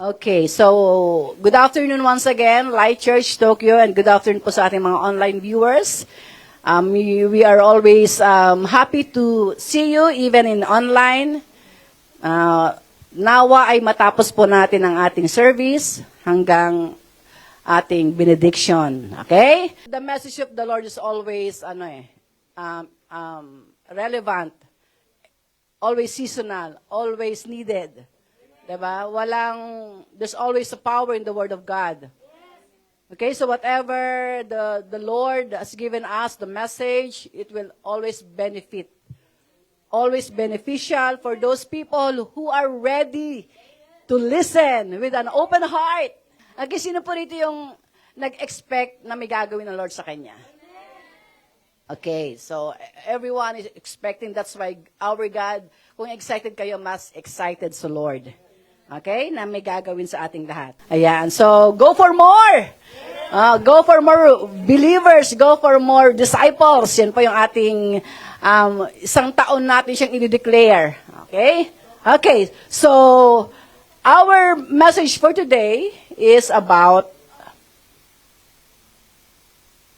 Okay, so good afternoon once again, Light Church Tokyo, and good afternoon po sa ating mga online viewers. We are always happy to see you even in online. Nawa ay matapos po natin ang ating service hanggang ating benediction. Okay? The message of the Lord is always relevant, always seasonal, always needed. Diba? There's always a power in the Word of God. Okay, so whatever the Lord has given us, the message, it will always benefit. Always beneficial for those people who are ready to listen with an open heart. Okay, sino po rito yung nag-expect na may gagawin ng Lord sa kanya? Okay, so everyone is expecting. That's why our God, kung excited kayo, mas excited sa Lord. Okay? Na may gagawin sa ating lahat. Ayan. So, go for more! Go for more believers. Go for more disciples. Yan po yung ating isang taon natin siyang i-declare. Okay? Okay. So, our message for today is about,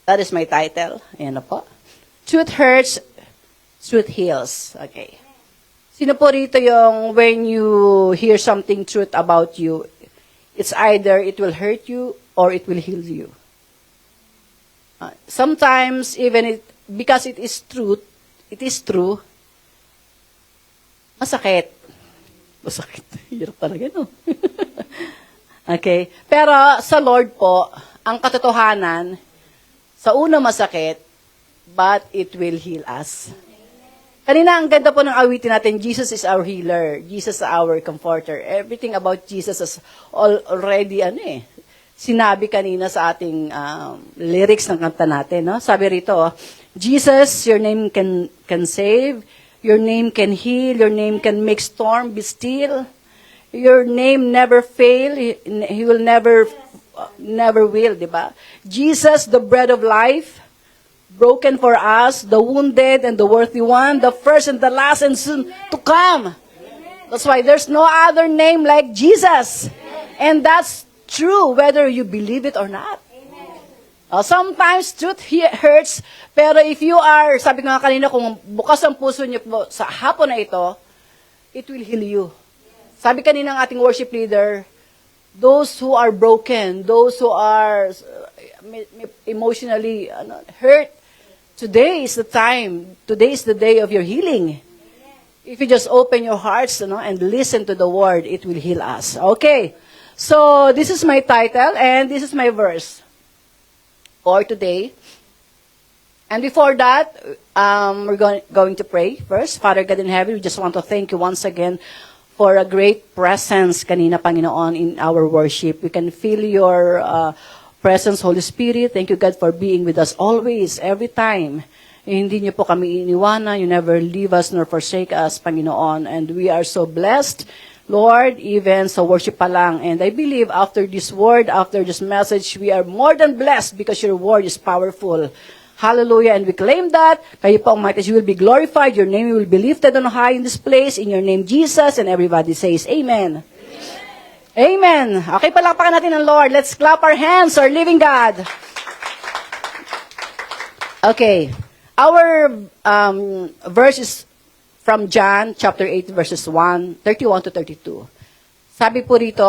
that is my title. Ayan na po. Truth hurts, truth heals. Okay. Sino po rito yung when you hear something truth about you, it's either it will hurt you or it will heal you. Sometimes, even because it is true, masakit. Masakit. Hirap talaga, no? Okay. Pero sa Lord po, ang katotohanan, sa una masakit, but it will heal us. Kanina, ang ganda po ng awitin natin, Jesus is our healer. Jesus is our comforter. Everything about Jesus is already, sinabi kanina sa ating lyrics ng kanta natin. No? Sabi rito, Jesus, your name can save. Your name can heal. Your name can make storm be still. Your name never fail. He will never will, di ba? Jesus, the bread of life, broken for us, the wounded and the worthy one, the first and the last and soon to come. That's why there's no other name like Jesus. And that's true whether you believe it or not. Sometimes truth hurts, pero if you are, sabi ko nga kanina, kung bukas ang puso niyo po sa hapon na ito, it will heal you. Sabi kanina ng ating worship leader, those who are broken, those who are emotionally hurt, today is the time. Today is the day of your healing. If you just open your hearts, and listen to the word, it will heal us. Okay. So, this is my title and this is my verse for today. And before that, we're going to pray first. Father God in heaven, we just want to thank you once again for a great presence kanina, Panginoon, in our worship. We can feel your presence, Holy Spirit. Thank you, God, for being with us always, every time. Hindi niyo po kami iniwanan. You never leave us nor forsake us, Panginoon. And we are so blessed, Lord, even sa worship pa lang. And I believe after this word, after this message, we are more than blessed because your word is powerful. Hallelujah. And we claim that. Kayo po, Almighty, you will be glorified. Your name will be lifted on high in this place. In your name, Jesus. And everybody says, Amen. Amen. Okay, palakpakan natin ang Lord. Let's clap our hands, our living God. Okay. Our verse is from John chapter 8 verses 31 to 32. Sabi po rito,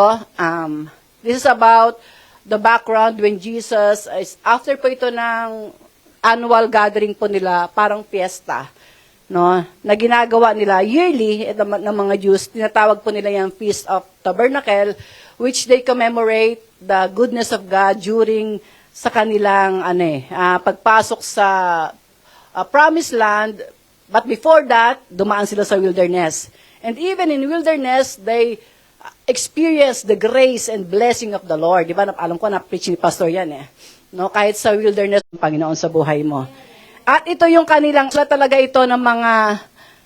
this is about the background when Jesus is after po ito ng annual gathering po nila, parang fiesta. No, na ginagawa nila yearly ng mga Jews, tinatawag po nila yung Feast of Tabernacle, which they commemorate the goodness of God during sa kanilang pagpasok sa promised land. But before that, dumaan sila sa wilderness. And even in wilderness, they experience the grace and blessing of the Lord. Di ba? Alam ko na preach ni pastor yan No, kahit sa wilderness, Panginoon sa buhay mo. At ito yung kanilang, talaga ito ng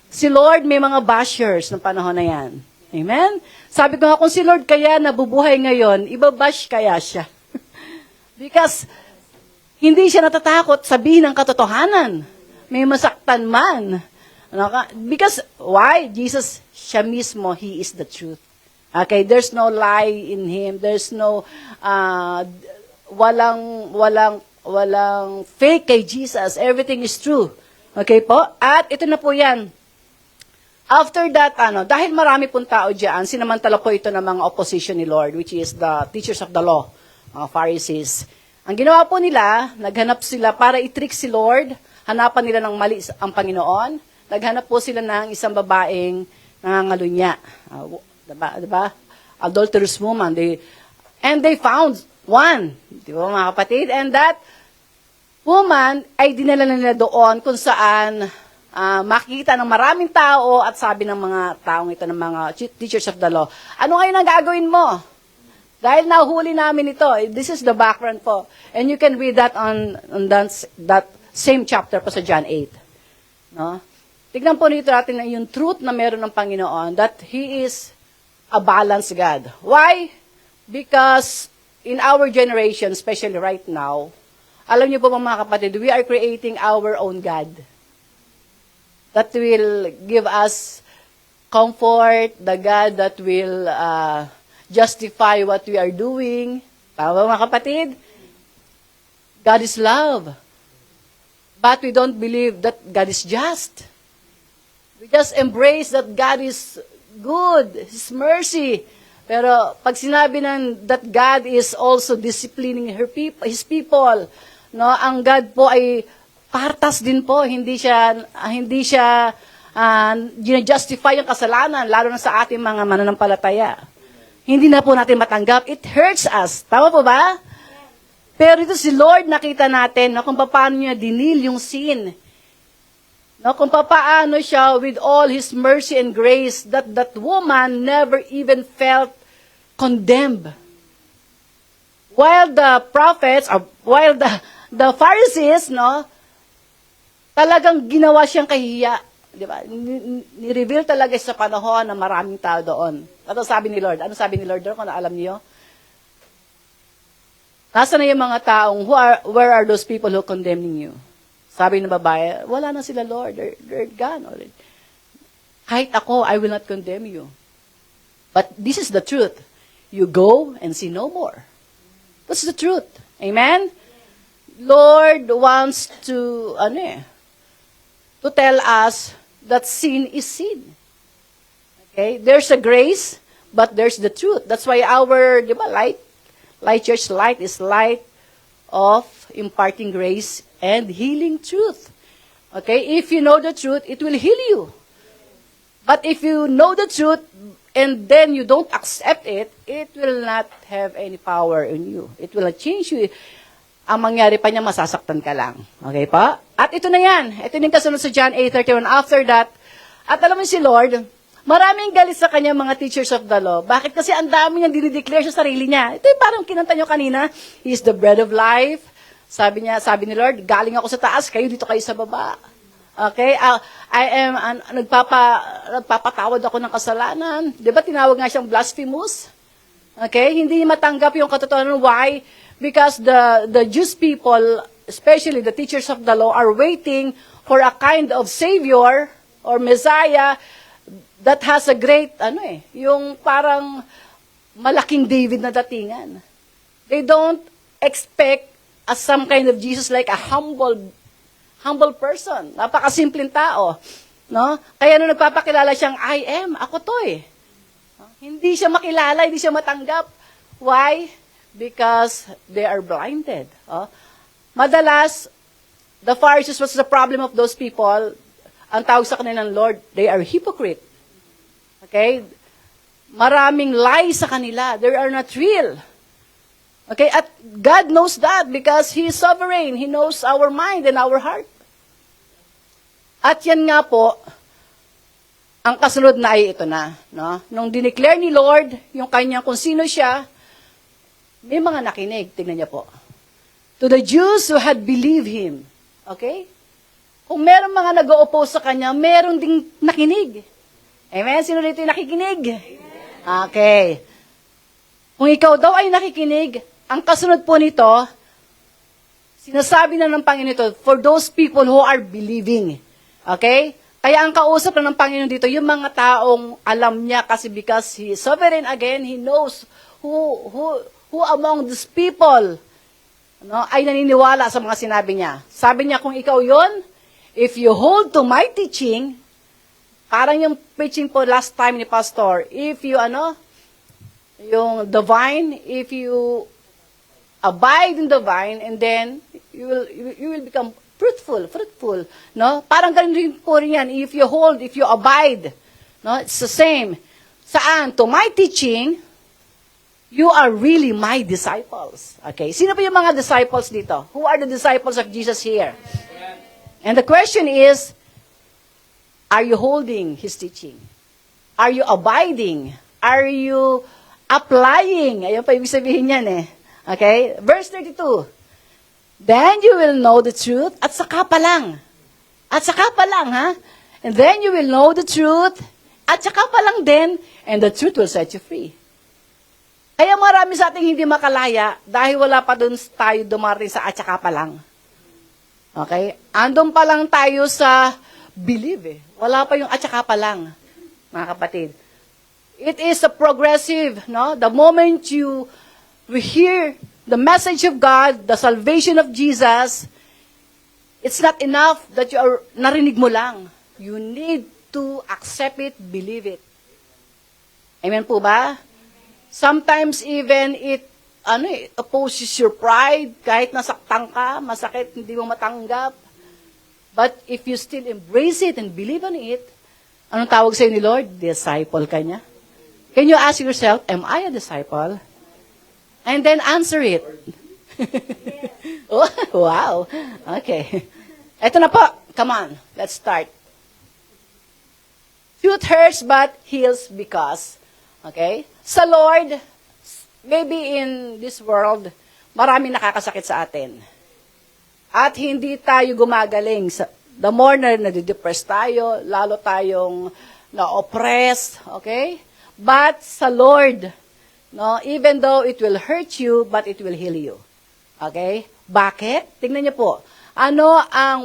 si Lord may mga bashers ng panahon na yan. Amen? Sabi ko nga, kung si Lord kaya nabubuhay ngayon, ibabash kaya siya. Because, hindi siya natatakot sabihin ang katotohanan. May masaktan man. Because, why? Jesus, siya mismo, He is the truth. Okay, there's no lie in him. There's no walang fake kay Jesus. Everything is true. Okay po? At ito na po 'yan. After that, dahil marami pong tao diyan, sinamantala po ito ng mga opposition ni Lord, which is the teachers of the law, mga Pharisees. Ang ginawa po nila, naghanap sila para i-trick si Lord, hanapan nila ng mali ang Panginoon. Naghanap po sila ng isang babaeng nangangalunya. Diba? Adulterous woman. And they found one. Di ba mga kapatid? And that woman ay dinala nila doon kung saan makikita ng maraming tao at sabi ng mga taong ito, ng mga teachers of the law, ano ngayon ang gagawin mo? Dahil nahuli namin ito. This is the background po. And you can read that on that same chapter po sa John 8. No? Tignan po nito natin na yung truth na meron ng Panginoon, that He is a balanced God. Why? Because in our generation, especially right now, alam niyo po mga kapatid, we are creating our own God. That will give us comfort, the God that will justify what we are doing. Tama mga kapatid? God is love. But we don't believe that God is just. We just embrace that God is good, His mercy. Pero pag sinabi that God is also disciplining His people, no, ang God po ay partas din po, hindi siya justify ang kasalanan, lalo na sa ating mga mananampalataya. Hindi na po natin matanggap. It hurts us. Tama po ba? Pero ito si Lord, nakita natin no, kung paano niya dinil yung sin. No, kung paano siya, with all His mercy and grace, that woman never even felt condemned. While the prophets, while the Pharisees, no, talagang ginawa siyang kahiya. Di ba? Ni-reveal talaga sa panahon na maraming tao doon. Ano sabi ni Lord? Ano sabi ni Lord doon, kung alam niyo? Nasaan na yung mga taong, where are those people who condemning you? Sabi ng babae, wala na sila, Lord. They're gone already. Kahit ako, I will not condemn you. But this is the truth. You go and sin no more. That's the truth. Amen? Lord wants to tell us that sin is sin. Okay? There's a grace, but there's the truth. That's why our, di ba, light church light is light of imparting grace and healing truth. Okay? If you know the truth, it will heal you. But if you know the truth and then you don't accept it, it will not have any power in you. It will not change you. Ang mangyari pa niya, masasaktan ka lang. Okay pa? At ito na yan. Ito yung kasunod sa John 8:31. After that, at alam mo si Lord, maraming galit sa kanya mga teachers of the law. Bakit? Kasi ang dami niyang dinideclare sa sarili niya. Ito yung parang kinanta niyo kanina. He is the bread of life. Sabi ni Lord, galing ako sa taas, kayo dito kayo sa baba. Okay? Nagpapatawad ako ng kasalanan. Di ba tinawag nga siyang blasphemous? Okay? Hindi matanggap yung katotohanan. Why? Because the Jewish people, especially the teachers of the law, are waiting for a kind of Savior or Messiah that has a great, yung parang malaking David na datingan. They don't expect some kind of Jesus like a humble person. Napakasimpleng tao. No? Kaya nung nagpapakilala siyang, I am, ako to eh. Hindi siya makilala, hindi siya matanggap. Why? Because they are blinded. Madalas, the Pharisees, what's the problem of those people? Ang tawag sa kanilang Lord, they are hypocrite. Okay? Maraming lies sa kanila. They are not real. Okay? At God knows that because He is sovereign. He knows our mind and our heart. At yan nga po, ang kasunod na ay ito na. No? Nung dineclare ni Lord, yung kanyang kung sino siya, may mga nakinig. Tingnan niya po. To the Jews who had believed Him. Okay? Kung meron mga nag-o-oppose sa Kanya, meron ding nakinig. Amen? Sino dito yung nakikinig? Okay. Kung ikaw daw ay nakikinig, ang kasunod po nito, sinasabi na ng Panginoon ito, for those people who are believing. Okay? Kaya ang kausap lang ng Panginoon dito, yung mga taong alam niya kasi because He is sovereign again, He knows who among these people ay naniniwala sa mga sinabi niya. Sabi niya, kung ikaw yon, if you hold to my teaching, parang yung preaching po last time ni Pastor, if you, yung the vine, if you abide in the vine, and then you will become fruitful, no? Parang ganun rin po rin yan, if you abide, no? It's the same. Saan? To my teaching, you are really my disciples. Okay? Sino po yung mga disciples dito? Who are the disciples of Jesus here? And the question is, are you holding His teaching? Are you abiding? Are you applying? Ayun pa ibig sabihin yan eh. Okay? Verse 32. Then you will know the truth. At saka pa lang. At saka pa lang, ha? And then you will know the truth. At saka pa lang din. And the truth will set you free. Kaya marami sa ating hindi makalaya dahil wala pa dun tayo dumating sa at saka pa lang. Okay? Andun pa lang tayo sa believe eh. Wala pa yung at saka pa lang, mga kapatid. It is a progressive, no? The moment you hear the message of God, the salvation of Jesus, it's not enough that you are narinig mo lang. You need to accept it, believe it. Amen po ba? Sometimes even it opposes your pride, kahit nasaktan ka, masakit, hindi mo matanggap. But if you still embrace it and believe on it, anong tawag sa'yo ni Lord? Disciple ka niya. Can you ask yourself, am I a disciple? And then answer it. Oh, wow. Okay. Ito na po. Come on. Let's start. Truth hurts but heals because. Okay? Sa Lord, maybe in this world, marami nakakasakit sa atin. At hindi tayo gumagaling. The more na nadidepress tayo, lalo tayong na-oppress. Okay? But sa Lord, no, even though it will hurt you, but it will heal you. Okay? Bakit? Tingnan niyo po.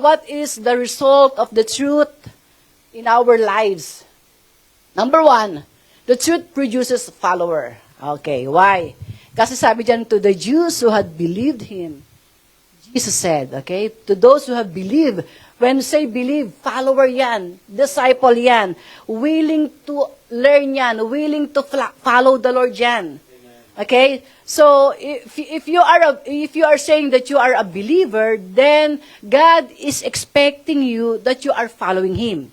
What is the result of the truth in our lives? Number one, the truth produces follower. Okay, why? Kasi sabi dyan, to the Jews who had believed Him, Jesus said, okay, to those who have believed, when you say believe, follower yan, disciple yan, willing to learn yan, willing to follow the Lord yan. Okay? So, if you are saying that you are a believer, then God is expecting you that you are following Him.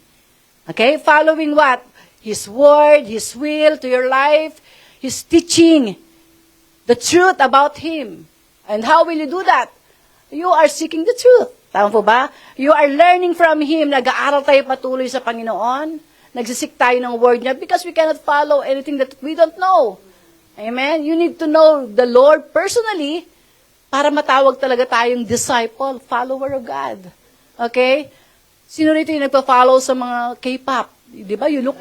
Okay? Following what? His word, His will to your life, His teaching, the truth about Him. And how will you do that? You are seeking the truth. Tama po ba? You are learning from Him. Nag-aaral tayo patuloy sa Panginoon. Nagsisik tayo ng word niya because we cannot follow anything that we don't know. Amen? You need to know the Lord personally para matawag talaga tayong disciple, follower of God. Okay? Sino rito yung nagpa-follow sa mga K-pop? Di ba? You look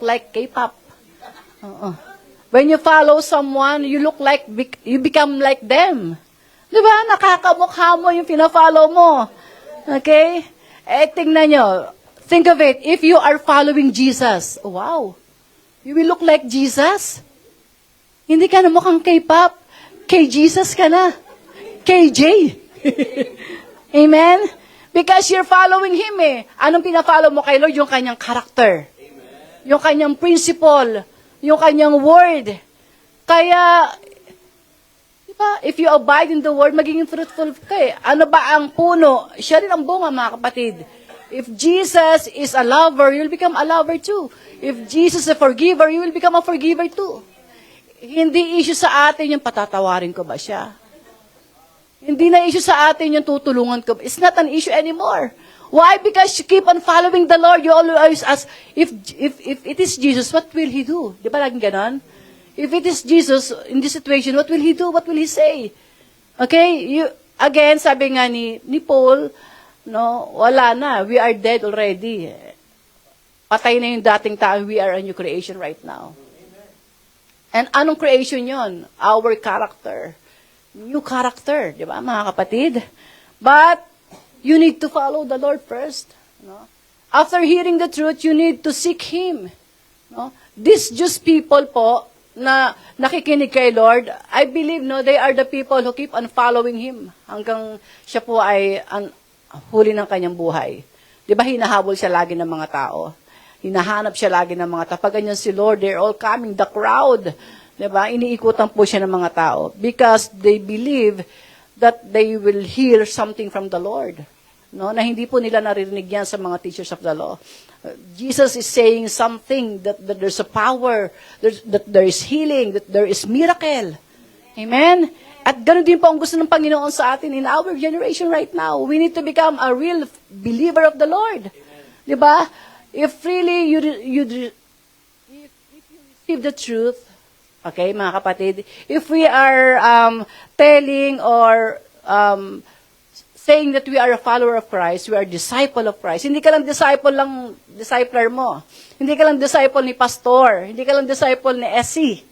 like K-pop. When you follow someone, you become like them. Di ba? Nakakamukha mo yung pina-follow mo. Okay? Tingnan nyo. Think of it. If you are following Jesus, wow. You will look like Jesus. Hindi ka na mukhang K-pop. K-Jesus ka na. KJ. Amen? Because you're following Him eh. Anong pina-follow mo kay Lord? Yung kanyang character. Yung kanyang principle. Yung kanyang word. Kaya, diba, if you abide in the word, magiging fruitful ka eh. Ano ba ang puno? Siya rin ang bunga, mga kapatid. If Jesus is a lover, you'll become a lover too. If Jesus is a forgiver, you will become a forgiver too. Hindi issue sa atin yung patatawarin ko ba siya. Hindi na issue sa atin yung tutulungan ko. It's not an issue anymore. Why? Because you keep on following the Lord. You always ask, if it is Jesus, what will He do? Di ba laging ganon? If it is Jesus in this situation, what will He do? What will He say? Okay? Again, sabi nga ni Paul, no, wala na. We are dead already. Patay na yung dating tao. We are a new creation right now. And anong creation yon? Our character. New character. Di ba, mga kapatid? But, you need to follow the Lord first. No? After hearing the truth, you need to seek Him. No? These just people po, na nakikinig kay Lord, I believe, no, they are the people who keep on following Him hanggang siya po ay huli ng kanyang buhay. Di ba, hinahabol siya lagi ng mga tao. Hinahanap siya lagi ng mga tao. Pag ganyan si Lord, they're all coming, the crowd. Di ba, iniikutan po siya ng mga tao because they believe that they will hear something from the Lord. No, na hindi po nila naririnig yan sa mga teachers of the law. Jesus is saying something that there's a power, that there is healing, that there is miracle. Amen? At ganoon din po ang gusto ng Panginoon sa atin in our generation right now. We need to become a real believer of the Lord. Di ba? If really you receive the truth, okay, mga kapatid, if we are telling or saying that we are a follower of Christ, we are disciple of Christ. Hindi ka lang discipler mo. Hindi ka lang disciple ni pastor. Hindi ka lang disciple ni Essie.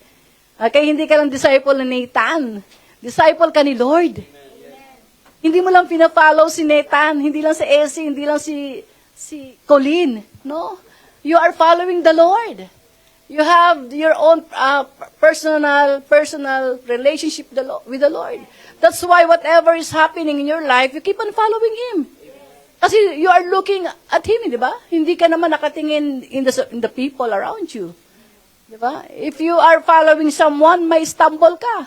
Okay, hindi ka lang disciple ni Nathan. Disciple ka ni Lord. Amen. Hindi mo lang pina-follow si Nathan, hindi lang si Essie, hindi lang si Colleen. No? You are following the Lord. You have your own personal relationship with the Lord. That's why whatever is happening in your life, you keep on following Him. Kasi you are looking at Him, di ba? Hindi ka naman nakatingin in the people around you. Di ba? If you are following someone, may stumble ka.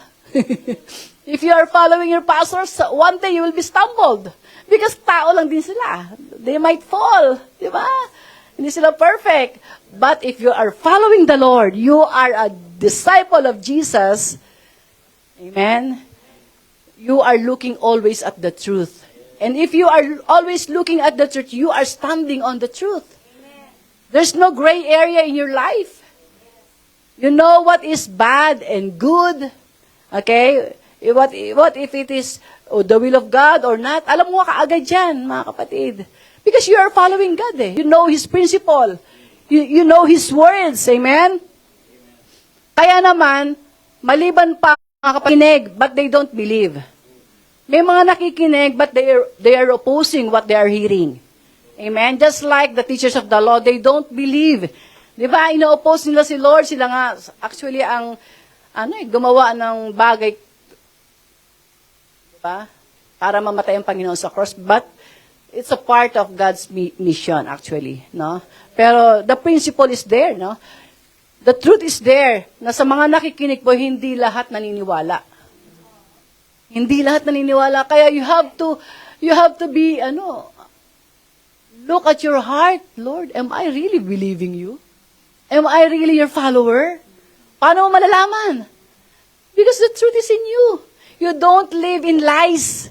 If you are following your pastors, one day you will be stumbled. Because tao lang din sila. They might fall. Di ba? Hindi sila perfect. But if you are following the Lord, you are a disciple of Jesus, amen, you are looking always at the truth. And if you are always looking at the truth, you are standing on the truth. There's no gray area in your life. You know what is bad and good. Okay? What if it is the will of God or not? Alam mo kaagad yan, mga kapatid. Because you are following God eh. You know His principle. You know His words. Amen? Kaya naman, maliban pa mga kapakinig, but they don't believe. May mga nakikinig, but they are opposing what they are hearing. Amen? Just like the teachers of the law, they don't believe. Di ba? Ino-oppose nila si Lord. Sila nga, actually, ang gumawa ng bagay, di ba? Para mamatay ang Panginoon sa cross. But, it's a part of God's mission, actually. No? Pero, the principle is there, no? The truth is there, na sa mga nakikinig po, hindi lahat naniniwala. Hindi lahat naniniwala. Kaya you have to be, look at your heart, Lord, am I really believing you? Am I really your follower? Paano mo malalaman? Because the truth is in you. You don't live in lies.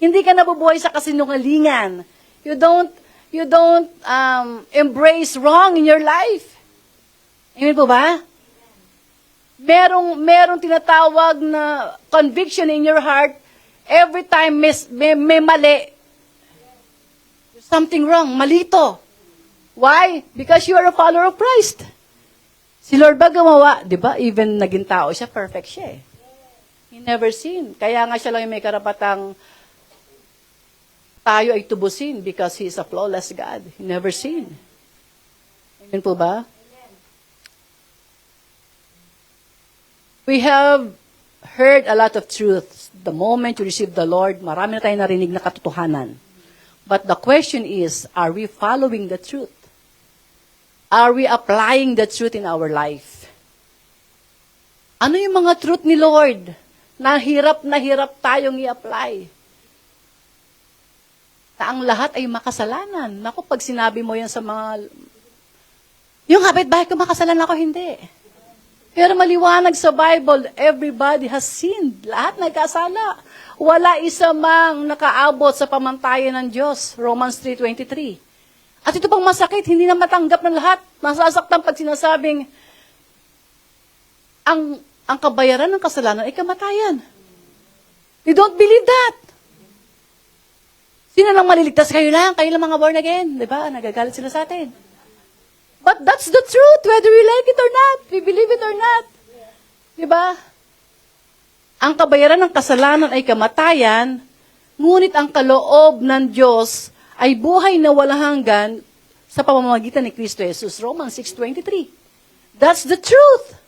Hindi ka nabubuhay sa kasinungalingan. You don't embrace wrong in your life. Amen po ba? Merong tinatawag na conviction in your heart every time may mali. There's something wrong, malito. Why? Because you are a follower of Christ. Si Lord ba gumawa? Di ba? Even naging tao siya, perfect siya eh. He never sinned. Kaya nga siya lang yung may karapatang tayo ay tubusin because He is a flawless God. He never sinned. Amen po ba? We have heard a lot of truths. The moment you receive the Lord, marami na tayong narinig na katotohanan. But the question is, are we following the truth? Are we applying the truth in our life? Ano yung mga truth ni Lord na hirap tayong i-apply? Na ang lahat ay makasalanan. Naku, pag sinabi mo yan sa mga... Yung kapitbahay ko, makasalanan ako, hindi. Pero maliwanag sa Bible, everybody has sinned. Lahat nagkasala. Wala isa mang nakaabot sa pamantayan ng Diyos. Romans 3:23. At ito pang masakit, hindi na matanggap ng lahat. Masasaktan pag sinasabing, ang kabayaran ng kasalanan ay kamatayan. They don't believe that. Sino lang maliligtas? Kayo lang mga born again. Diba? Nagagalit sila sa atin. But that's the truth, whether we like it or not, we believe it or not. Diba? Ang kabayaran ng kasalanan ay kamatayan, ngunit ang kaloob ng Diyos ay buhay na walang hanggan sa pamamagitan ni Kristo Jesus. Romans 6:23. That's the truth.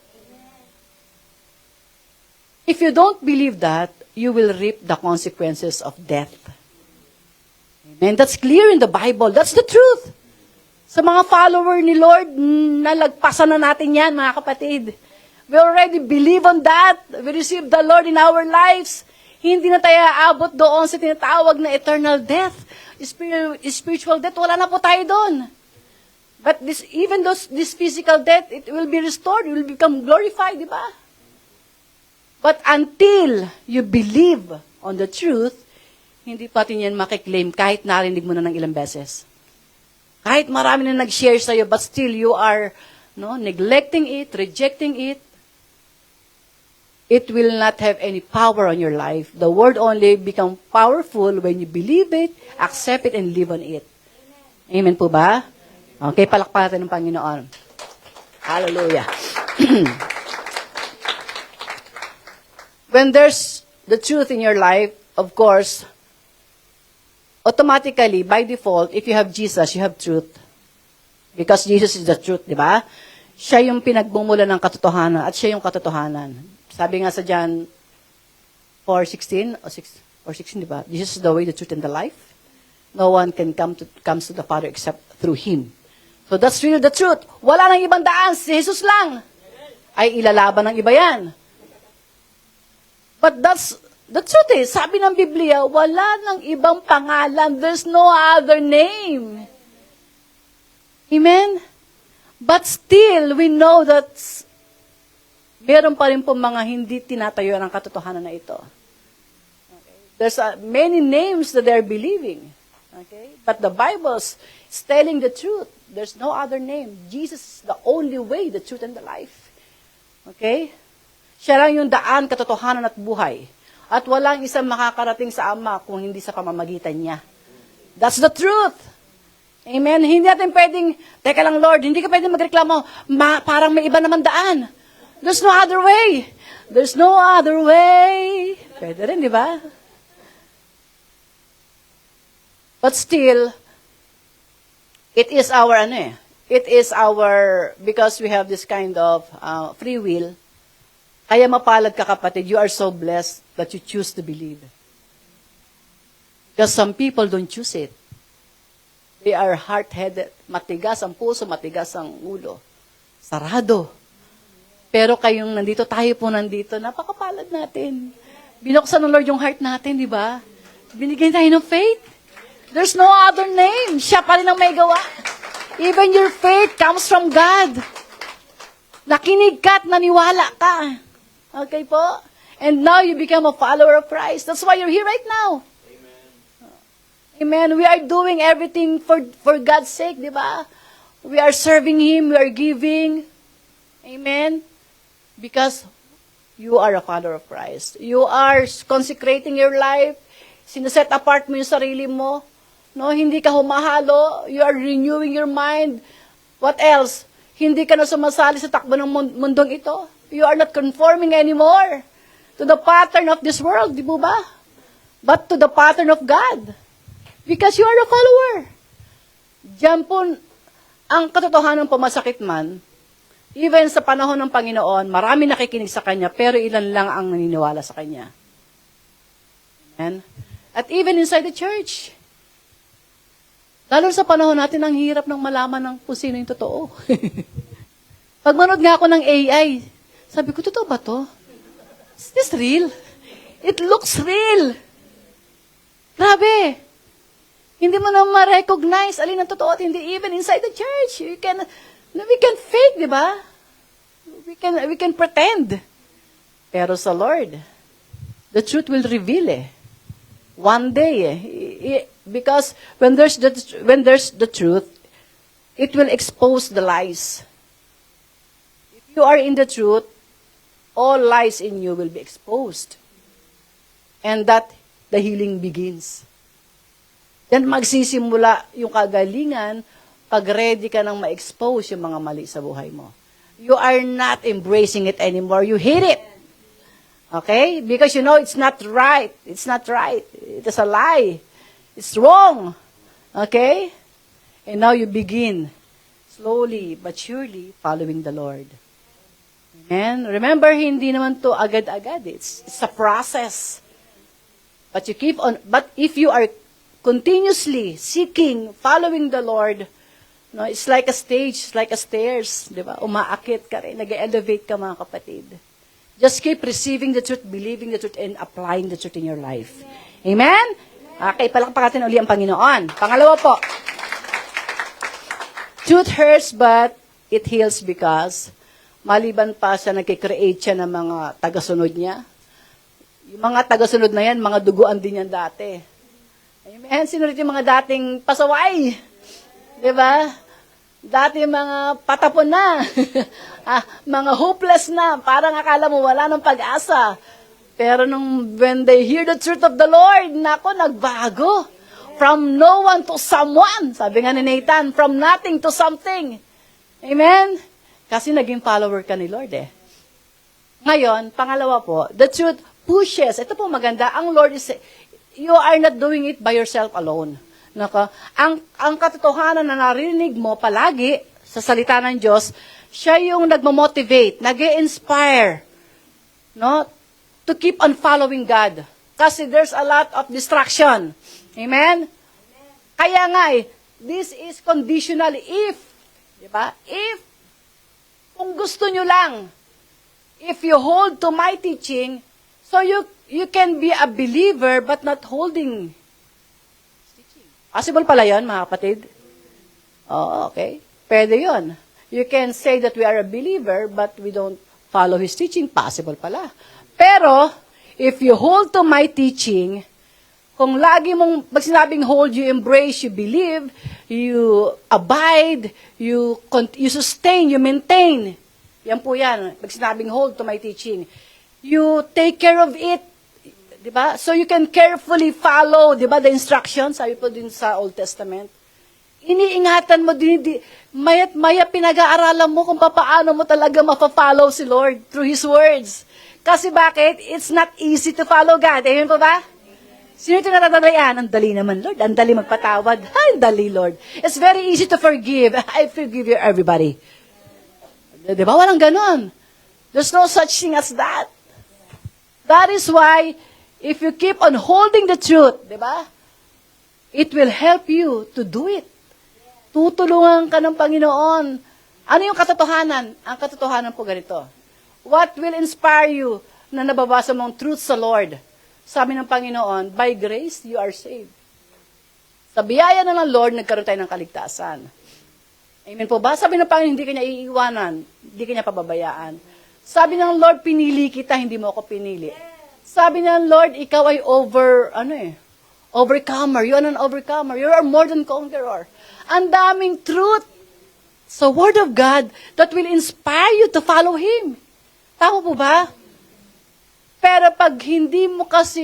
If you don't believe that, you will reap the consequences of death. Amen. That's clear in the Bible. That's the truth. Sa mga follower ni Lord, nalagpasan na natin yan, mga kapatid. We already believe on that. We receive the Lord in our lives. Hindi na tayo aabot doon sa tinatawag na eternal death. Spiritual death, wala na po tayo doon. But this physical death, it will be restored. It will become glorified, di ba? But until you believe on the truth, hindi patin yan makiklaim kahit narinig mo na ng ilang beses. Kahit marami na nag-share sa'yo, but still you are neglecting it, rejecting it, it will not have any power on your life. The word only become powerful when you believe it, accept it, and live on it. Amen po ba? Okay, palakpakan natin ng Panginoon. Hallelujah. When there's the truth in your life, of course, automatically, by default, if you have Jesus, you have truth. Because Jesus is the truth, di ba? Siya yung pinagbumula ng katotohanan at siya yung katotohanan. Sabi nga sa John 4:16 or 16, di ba? Jesus is the way, the truth, and the life. No one can comes to the Father except through Him. So that's really the truth. Wala nang ibang daan, si Jesus lang. Ay ilalaban ng iba yan. But that's the truth eh. Sabi ng Biblia, wala nang ibang pangalan. There's no other name. Amen? But still, we know that meron pa rin po mga hindi tinatayo ng katotohanan na ito. Okay? There's many names that they're believing. Okay? But the Bible's telling the truth. There's no other name. Jesus is the only way, the truth, and the life. Okay? Siya lang yung daan, katotohanan at buhay. At walang isang makakarating sa Ama kung hindi sa pamamagitan niya. That's the truth. Amen? Hindi natin pwedeng, teka lang Lord, hindi ka pwedeng magreklamo, parang may iba naman daan. There's no other way. There's no other way. Pwede rin, di ba? But still, it is our, because we have this kind of free will, kaya mapalad ka kapatid, you are so blessed that you choose to believe. Because some people don't choose it. They are hard-headed. Matigas ang puso, matigas ang ulo. Sarado. Pero kayong nandito, tayo po nandito, napakapalad natin. Binuksan ng Lord yung heart natin, di ba? Binigyan tayo ng faith. There's no other name. Siya pa rin ang may gawa. Even your faith comes from God. Nakinig ka at naniwala ka. Okay po? And now you become a follower of Christ. That's why you're here right now. Amen. We are doing everything for God's sake, di ba? We are serving Him. We are giving. Amen. Because you are a follower of Christ. You are consecrating your life. Sineset apart mo yung sarili mo. No, hindi ka humahalo. You are renewing your mind. What else? Hindi ka na sumasali sa takbo ng mundong ito. You are not conforming anymore to the pattern of this world, di ba? But to the pattern of God. Because you are a follower. Diyan po, ang katotohanan pumasakit man, even sa panahon ng Panginoon, marami nakikinig sa Kanya, pero ilan lang ang naniniwala sa Kanya. Amen? At even inside the church, lalo sa panahon natin, ang hirap ng malaman ng kung sino yung totoo. Pag manood nga ako ng AI, sabi ko, totoo ba to? Is this real? It looks real. Grabe. Hindi mo na ma-recognize alin ang totoo at hindi. Even inside the church, we can fake, di ba? We can pretend. Pero sa Lord, the truth will reveal One day because when there's the truth, it will expose the lies. If you are in the truth, all lies in you will be exposed. And that the healing begins. Then magsisimula yung kagalingan pag ready ka nang ma-expose yung mga mali sa buhay mo. You are not embracing it anymore. You hate it. Okay? Because you know it's not right. It's not right. It is a lie. It's wrong. Okay? And now you begin, slowly but surely, following the Lord. Amen? Remember, hindi naman to agad-agad. It's a process. But you keep on, but if you are continuously seeking, following the Lord, no, it's like a stage, it's like a stairs, di ba? Umaakit ka rin, nag-elevate ka mga kapatid. Just keep receiving the truth, believing the truth, and applying the truth in your life. Amen? Okay, palakpakan natin uli ang Panginoon. Pangalawa po, truth hurts but it heals because maliban pa sa nagkikreate siya ng mga tagasunod niya, yung mga tagasunod na yan, mga duguan din yan dati. Amen? Sino rin yung mga dating pasaway? Diba? Dati mga patapon na. Mga hopeless na. Parang akala mo wala ng pag-asa. Pero when they hear the truth of the Lord, nako, nagbago. From no one to someone. Sabi nga ni Nathan, from nothing to something. Amen? Kasi naging follower ka ni Lord eh. Ngayon, pangalawa po, the truth pushes. Ito po maganda. Ang Lord is, you are not doing it by yourself alone. Naka, ang katotohanan na narinig mo palagi sa salita ng Diyos, siya yung nagmo-motivate, nag-inspire, no, to keep on following God. Kasi there's a lot of distraction. Amen? Kaya nga this is conditional if, di ba? If, kung gusto nyo lang, if you hold to my teaching, so you can be a believer but not holding. Possible pala yun, mga kapatid? Oh, okay. Pwede yun. You can say that we are a believer but we don't follow His teaching. Possible pala. Pero, if you hold to my teaching, kung lagi mong, pag sinabing hold, you embrace, you believe, you abide, you sustain, you maintain. Yan po yan. Pag sinabing hold to my teaching. You take care of it, di ba? So you can carefully follow, di ba, the instructions, sabi po din sa Old Testament. Iniingatan mo din, maya't maya pinag-aaralan mo kung paano mo talaga mapafollow si Lord through His words. Kasi bakit? It's not easy to follow God. Amen po ba? Sino ito natatalayan? Ang dali naman, Lord. Ang dali magpatawad. Ang dali, Lord. It's very easy to forgive. I forgive you, everybody. Di ba? Walang ganon. There's no such thing as that. That is why, if you keep on holding the truth, di ba? It will help you to do it. Tutulungan ka ng Panginoon. Ano yung katotohanan? Ang katotohanan po ganito. What will inspire you na nababasa mong truth sa Lord? Sabi ng Panginoon, by grace, you are saved. Sa biyaya na ng Lord, nagkaroon tayo ng kaligtasan. Amen po ba? Sabi ng Panginoon, hindi ka niya iiwanan, hindi ka niya pababayaan. Sabi ng Lord, pinili kita, hindi mo ako pinili. Sabi ng Lord, ikaw ay overcomer. You are an overcomer. You are more than conqueror. Ang daming truth sa Word of God that will inspire you to follow Him. Tama po ba? Pero pag hindi mo kasi,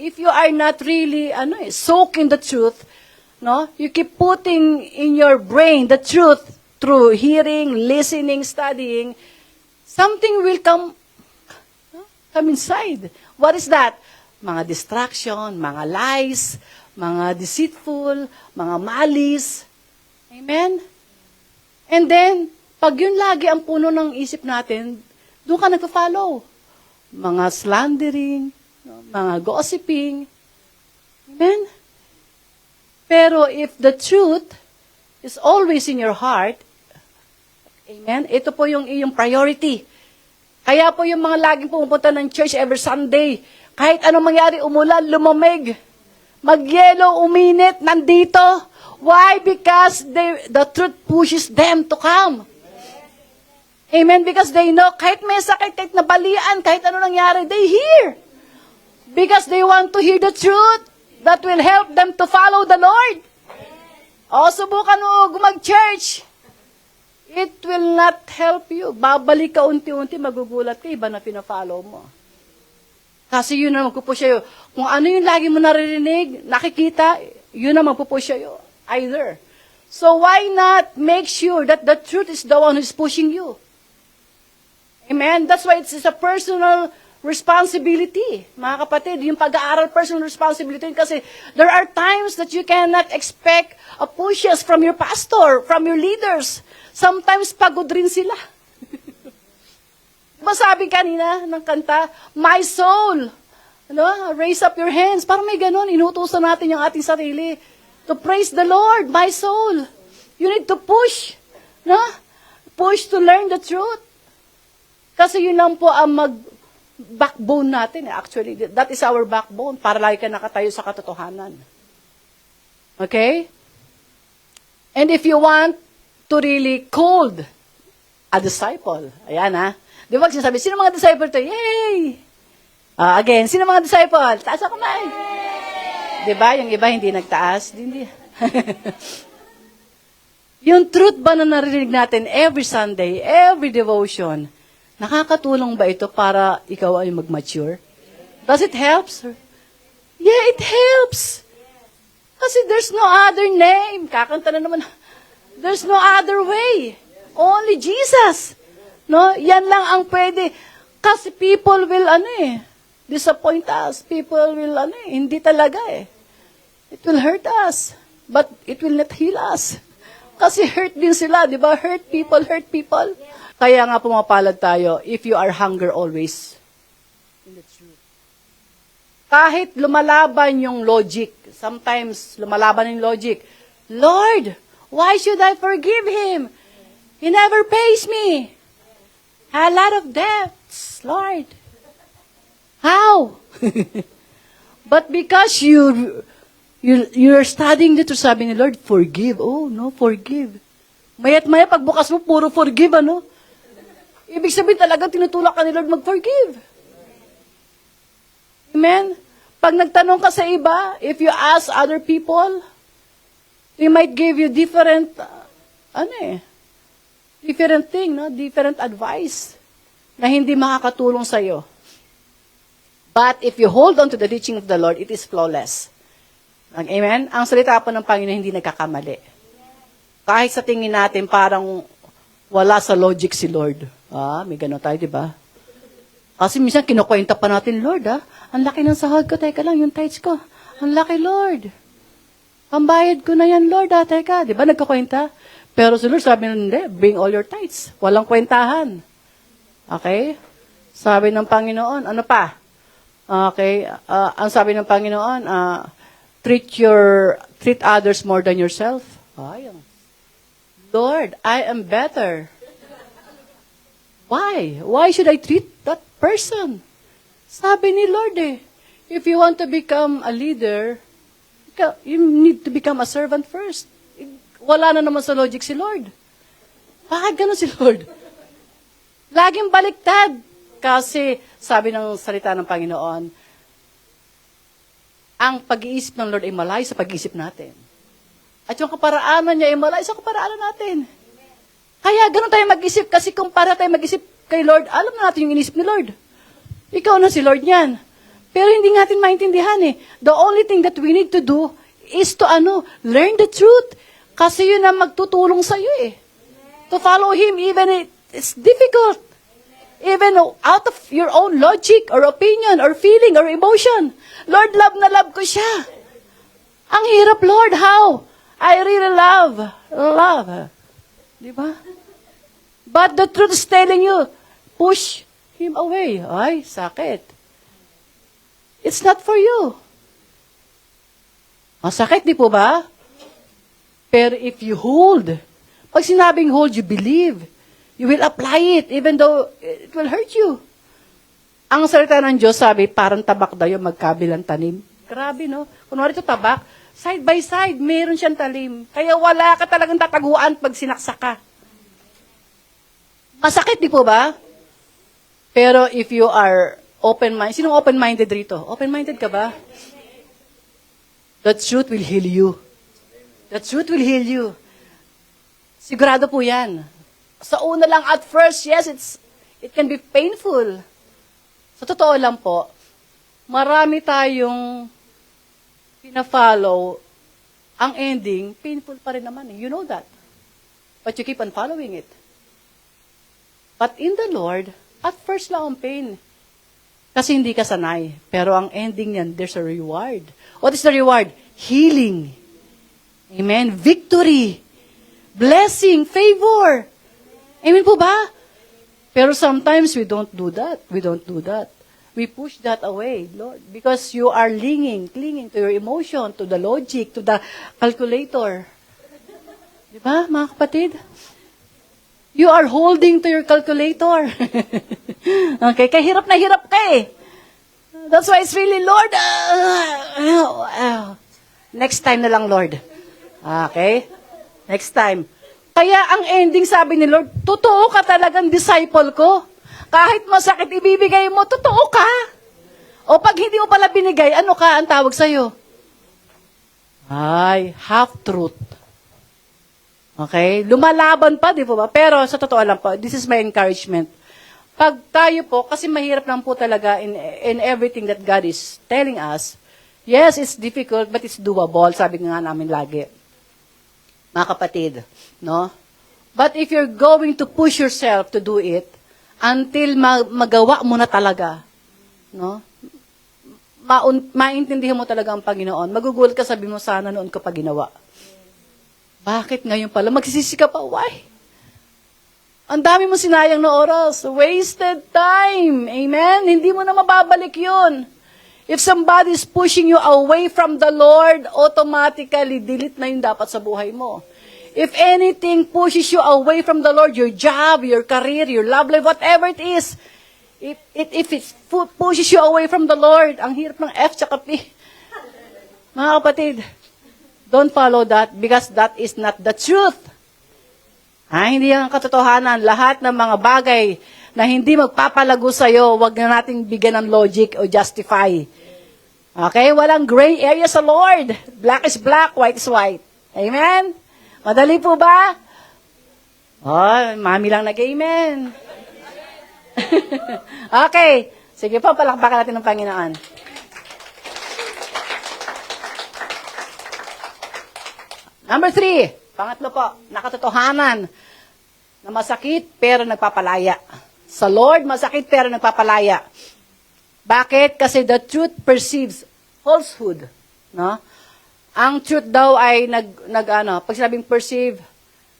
if you are not really, soak in the truth, no? You keep putting in your brain the truth through hearing, listening, studying, something will come inside. What is that? Mga distraction, mga lies, mga deceitful, mga malis. Amen? And then, pag yun lagi ang puno ng isip natin, doon ka nagpa-follow. Mga slandering, mga gossiping. Amen? Pero if the truth is always in your heart, amen, ito po yung iyong priority. Kaya po yung mga laging pumupunta ng church every Sunday, kahit anong mangyari, umulan, lumamig, magyelo, uminit, nandito. Why? Because the truth pushes them to come. Amen? Because they know, kahit may sakit, kahit nabalian, kahit ano nangyari, they hear. Because they want to hear the truth that will help them to follow the Lord. O, subukan mo mag-church. It will not help you. Babalik ka unti-unti, magugulat ka, iba na pina-follow mo. Kasi yun na magpupush sa'yo. Kung ano yung lagi mo naririnig, nakikita, yun na magpupush sa'yo. Either. So why not make sure that the truth is the one who's pushing you? Amen? That's why it's a personal responsibility. Mga kapatid, yung pag-aaral, personal responsibility. Kasi there are times that you cannot expect a pushes from your pastor, from your leaders. Sometimes pagod rin sila. Diba sabi kanina ng kanta, my soul, raise up your hands. Parang may ganon, inutusan natin yung ating sarili. To praise the Lord, my soul. You need to push. Push to learn the truth. Kasi yun lang po ang backbone natin. Actually, that is our backbone para lagi ka nakatayo sa katotohanan. Okay? And if you want to really called a disciple, ayan di ba sinasabi, sino mga disciple to? Yay! Again, sino mga disciple? Taas ako na. Di ba? Yung iba hindi nagtaas. Hindi. Yung truth ba na narinig natin every Sunday, every devotion, nakakatulong ba ito para ikaw ay mag-mature? Does it help? Yeah, it helps. Kasi there's no other name. Kakanta na naman. There's no other way. Only Jesus. Yan lang ang pwede. Kasi people will, disappoint us. People will, hindi talaga It will hurt us. But it will not heal us. Kasi hurt din sila, di ba? Hurt people. Kaya nga pumapalad tayo, if you are hunger always. In the truth. Kahit lumalaban yung logic, sometimes lumalaban yung logic, Lord, why should I forgive him? He never pays me. A lot of debts, Lord. How? But because you're studying dito, sabi ni Lord, forgive. Oh, no, forgive. Maya't maya, pagbukas mo, puro forgive, Ibig sabihin talaga, tinutulak ka ni Lord mag-forgive. Amen? Pag nagtanong ka sa iba, if you ask other people, they might give you different, different thing, different advice na hindi makakatulong sa'yo. But if you hold on to the teaching of the Lord, it is flawless. Amen? Ang salita po ng Panginoon hindi nagkakamali. Kahit sa tingin natin parang wala sa logic si Lord. May gano'n tayo, di ba? Kasi minsan kinukwenta pa natin, Lord, ang laki ng sahod ko, teka lang, yung tithes ko. Ang laki, Lord. Pambayad ko na yan, Lord, teka. Di ba, nagkakwenta? Pero si Lord sabi hindi, bring all your tithes. Walang kwentahan. Okay? Sabi ng Panginoon, ano pa? Okay, ang sabi ng Panginoon, treat others more than yourself. Lord, I am better. Why? Why should I treat that person? Sabi ni Lord if you want to become a leader, you need to become a servant first. Wala na naman sa logic si Lord. Bakit gano'n si Lord? Laging baliktad. Kasi, sabi ng salita ng Panginoon, ang pag-iisip ng Lord ay malayo sa pag-iisip natin. At yung kaparaanan niya ay malayo sa kaparaanan natin. Kaya gano'n tayo mag-isip, kasi kung para tayo mag-isip kay Lord, alam na natin yung inisip ni Lord. Ikaw na si Lord niyan. Pero hindi natin maintindihan The only thing that we need to do is to learn the truth. Kasi yun ang magtutulong sa iyo To follow Him, even it's difficult. Even out of your own logic or opinion or feeling or emotion. Lord, love na love ko siya. Ang hirap, Lord, how? I really love. Di ba? But the truth is telling you, push him away. Ay, sakit. It's not for you. Masakit, di po ba? Pero if you hold, pag sinabing hold, you believe. You will apply it, even though it will hurt you. Ang salita ng Diyos, sabi, parang tabak daw yung magkabilang tanim. Grabe, no? Kunwari ito tabak, side by side, meron siyang talim. Kaya wala ka talagang tataguan pag sinaksak ka. Masakit, di po ba? Pero if you are open-minded, sinong open-minded rito? Open-minded ka ba? The truth will heal you. The truth will heal you. Sigurado po yan. Sa una lang, at first, yes, it can be painful. Sa totoo lang po, marami tayong pina-follow, ang ending, painful pa rin naman. You know that. But you keep on following it. But in the Lord, at first lang ang pain. Kasi hindi ka sanay. Pero ang ending niyan, there's a reward. What is the reward? Healing. Amen? Victory. Blessing. Favor. Amen po ba? Pero sometimes we don't do that. We don't do that. We push that away, Lord, because you are clinging to your emotion, to the logic, to the calculator. Di ba, mga kapatid? You are holding to your calculator. Okay, kaya hirap na hirap ka eh. That's why it's really, Lord, next time na lang, Lord. Okay? Next time. Kaya ang ending, sabi ni Lord, totoo ka talagang disciple ko. Kahit masakit ibibigay mo, totoo ka. O pag hindi mo pala binigay, ano ka ang tawag sa'yo? Ay, half-truth. Okay? Lumalaban pa, di po ba? Pero sa totoo lang po, this is my encouragement. Pag tayo po, kasi mahirap lang po talaga in everything that God is telling us, yes, it's difficult, but it's doable, sabi nga namin lagi. Mga kapatid, no? But if you're going to push yourself to do it, until magawa mo na talaga, no? Maintindihan mo talaga ang Panginoon. Magugulat ka, sabi mo, sana noon ko pa ginawa. Bakit ngayon pala? Magsisisi ka pa, why? Ang dami mo sinayang na oras. Wasted time. Amen? Hindi mo na mababalik yun. If somebody is pushing you away from the Lord, automatically, delete na yun dapat sa buhay mo. If anything pushes you away from the Lord, your job, your career, your love life, whatever it is, if it pushes you away from the Lord, ang hirap ng F tsaka P. Mga kapatid, don't follow that because that is not the truth. Hindi yan ang katotohanan. Lahat ng mga bagay na hindi magpapalago sa'yo, wag na nating bigyan ng logic o justify. Okay? Walang gray area sa Lord. Black is black, white is white. Amen? Madali po ba? Oh, mami lang nag-amen. Okay. Sige po, palakpakan natin ng Panginoon. Number 3, pangatlo po, nakatotohanan na masakit pero nagpapalaya. Sa Lord, masakit pero nagpapalaya. Bakit? Kasi the truth perceives falsehood. No? Ang truth daw ay pag sinabing perceive,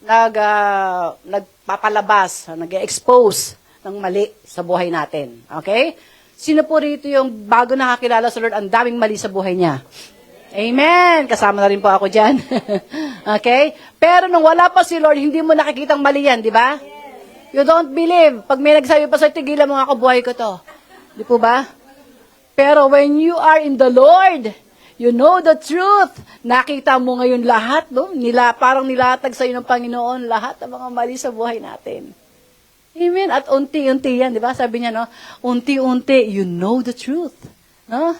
nagpapalabas, nag-expose ng mali sa buhay natin. Okay? Sino po rito yung bago nakakilala sa Lord, ang daming mali sa buhay niya? Amen! Kasama na rin po ako dyan. Okay? Pero nung wala pa si Lord, hindi mo nakikitang mali yan, di ba? You don't believe. Pag may nagsabi pa sa'yo, tigilan mo nga ako, buhay ko to. Di po ba? Pero when you are in the Lord, you know the truth. Nakita mo ngayon lahat, no? Parang nilatag sa'yo ng Panginoon, lahat ng mga mali sa buhay natin. Amen? At unti-unti yan, di ba? Sabi niya, no? Unti-unti, you know the truth. No?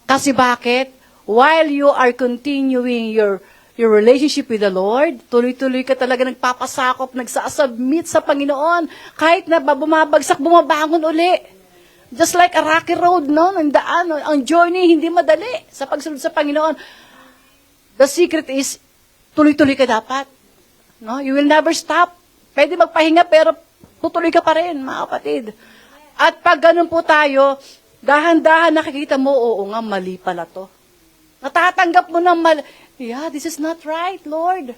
Kasi bakit? While you are continuing your relationship with the Lord, tuloy-tuloy ka talaga nagpapasakop, nagsasubmit sa Panginoon. Kahit na bumabagsak, bumabangon uli. Just like a rocky road, no? Ang daan, ang journey, hindi madali sa pagsunod sa Panginoon. The secret is, tuloy-tuloy ka dapat. No? You will never stop. Pwede magpahinga, pero tutuloy ka pa rin, mga kapatid. At pag ganun po tayo, dahan-dahan nakikita mo, oo nga, mali pala to. Natatanggap mo ng mali. Yeah, this is not right, Lord.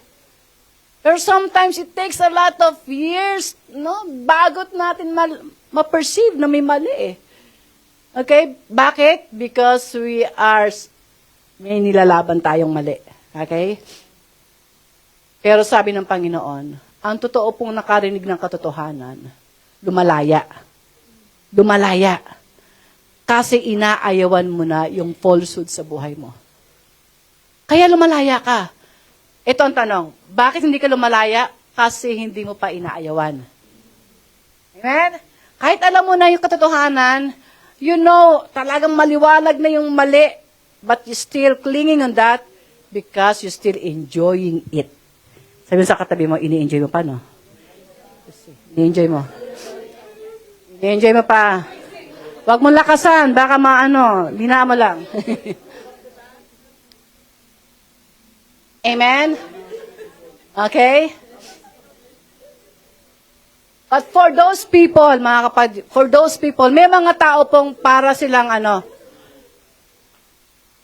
Pero sometimes it takes a lot of years, no? Bagot natin ma-perceive na may mali eh. Okay? Bakit? Because may nilalaban tayong mali. Okay? Pero sabi ng Panginoon, ang totoo pong nakarinig ng katotohanan, lumalaya. Lumalaya. Kasi inaayawan mo na yung falsehood sa buhay mo. Kaya lumalaya ka. Ito ang tanong, bakit hindi ka lumalaya? Kasi hindi mo pa inaayawan. Amen? Kahit alam mo na yung katotohanan, you know, talagang maliwalag na yung mali, but you still clinging on that because you still enjoying it. Sabi mo sa katabi mo, ini-enjoy mo pa, no? Ini-enjoy mo. Ini-enjoy mo pa. Huwag mong lakasan, baka linaan mo lang. Amen? Okay? But for those people, mga kapatid, for those people, may mga tao pong para silang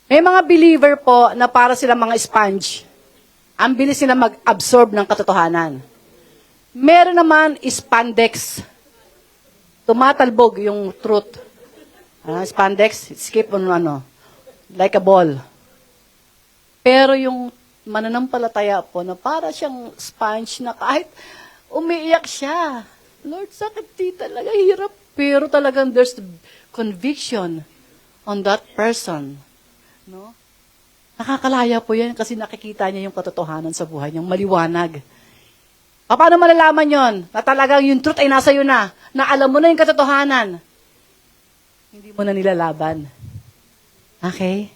may mga believer po na para silang mga sponge. Ang bilis sila mag-absorb ng katotohanan. Meron naman spandex. Tumatalbog yung truth. Spandex, skip on like a ball. Pero yung mananampalataya po na para siyang sponge na kahit umiiyak siya. Lord, sakit di talaga, hirap. Pero talagang there's conviction on that person. No? Nakakalaya po yan kasi nakikita niya yung katotohanan sa buhay niyang maliwanag. Paano malalaman yon? Na talagang yung truth ay nasa iyo na alam mo na yung katotohanan. Hindi mo na nilalaban. Okay?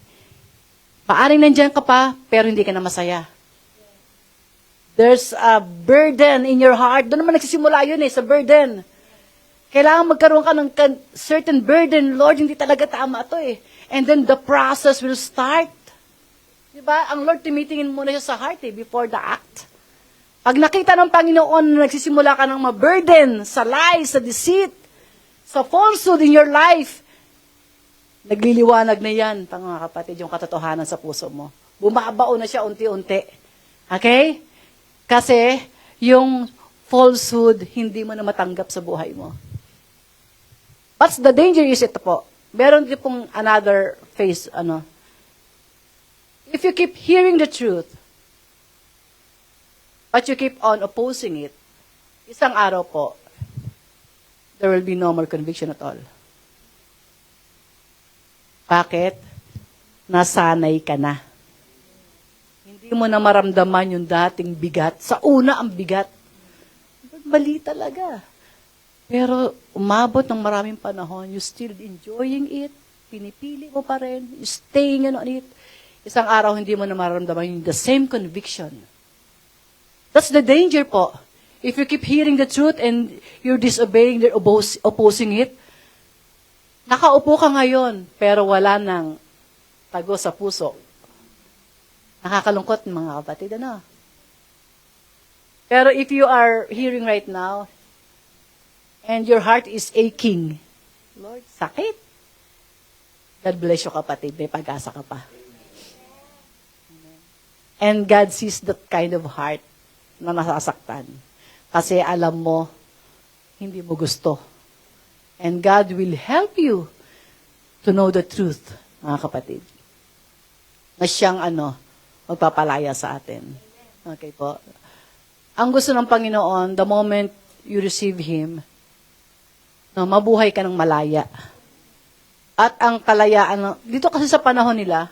Paaring nandyan ka pa, pero hindi ka na masaya. There's a burden in your heart. Doon naman nagsisimula yun sa burden. Kailangan magkaroon ka ng certain burden. Lord, hindi talaga tama to And then the process will start. Diba? Ang Lord, tumitingin muna siya sa heart before the act. Pag nakita ng Panginoon na nagsisimula ka ng ma-burden sa lies, sa deceit, sa falsehood in your life, nagliliwanag na yan, mga kapatid, yung katotohanan sa puso mo. Bumabao na siya unti-unti. Okay? Kasi, yung falsehood, hindi mo na matanggap sa buhay mo. What's the danger is ito po. Meron din pong another phase, If you keep hearing the truth, but you keep on opposing it, isang araw po, there will be no more conviction at all. Bakit? Nasanay ka na. Hindi mo na maramdaman yung dating bigat. Sa una, ang bigat. Mali talaga. Pero umabot ng maraming panahon, you still enjoying it, pinipili mo pa rin, you staying on it. Isang araw, hindi mo na maramdaman yung the same conviction. That's the danger po. If you keep hearing the truth and you're disobeying, you're opposing it, nakaupo ka ngayon, pero wala nang tago sa puso. Nakakalungkot, mga kapatid, Pero if you are hearing right now, and your heart is aching, Lord, sakit. God bless you, kapatid. May pag-asa ka pa. And God sees that kind of heart na nasasaktan. Kasi alam mo, hindi mo gusto. And God will help you to know the truth, mga kapatid. Na siyang magpapalaya sa atin. Okay po. Ang gusto ng Panginoon, the moment you receive Him, mabuhay ka ng malaya. At ang kalayaan, dito kasi sa panahon nila,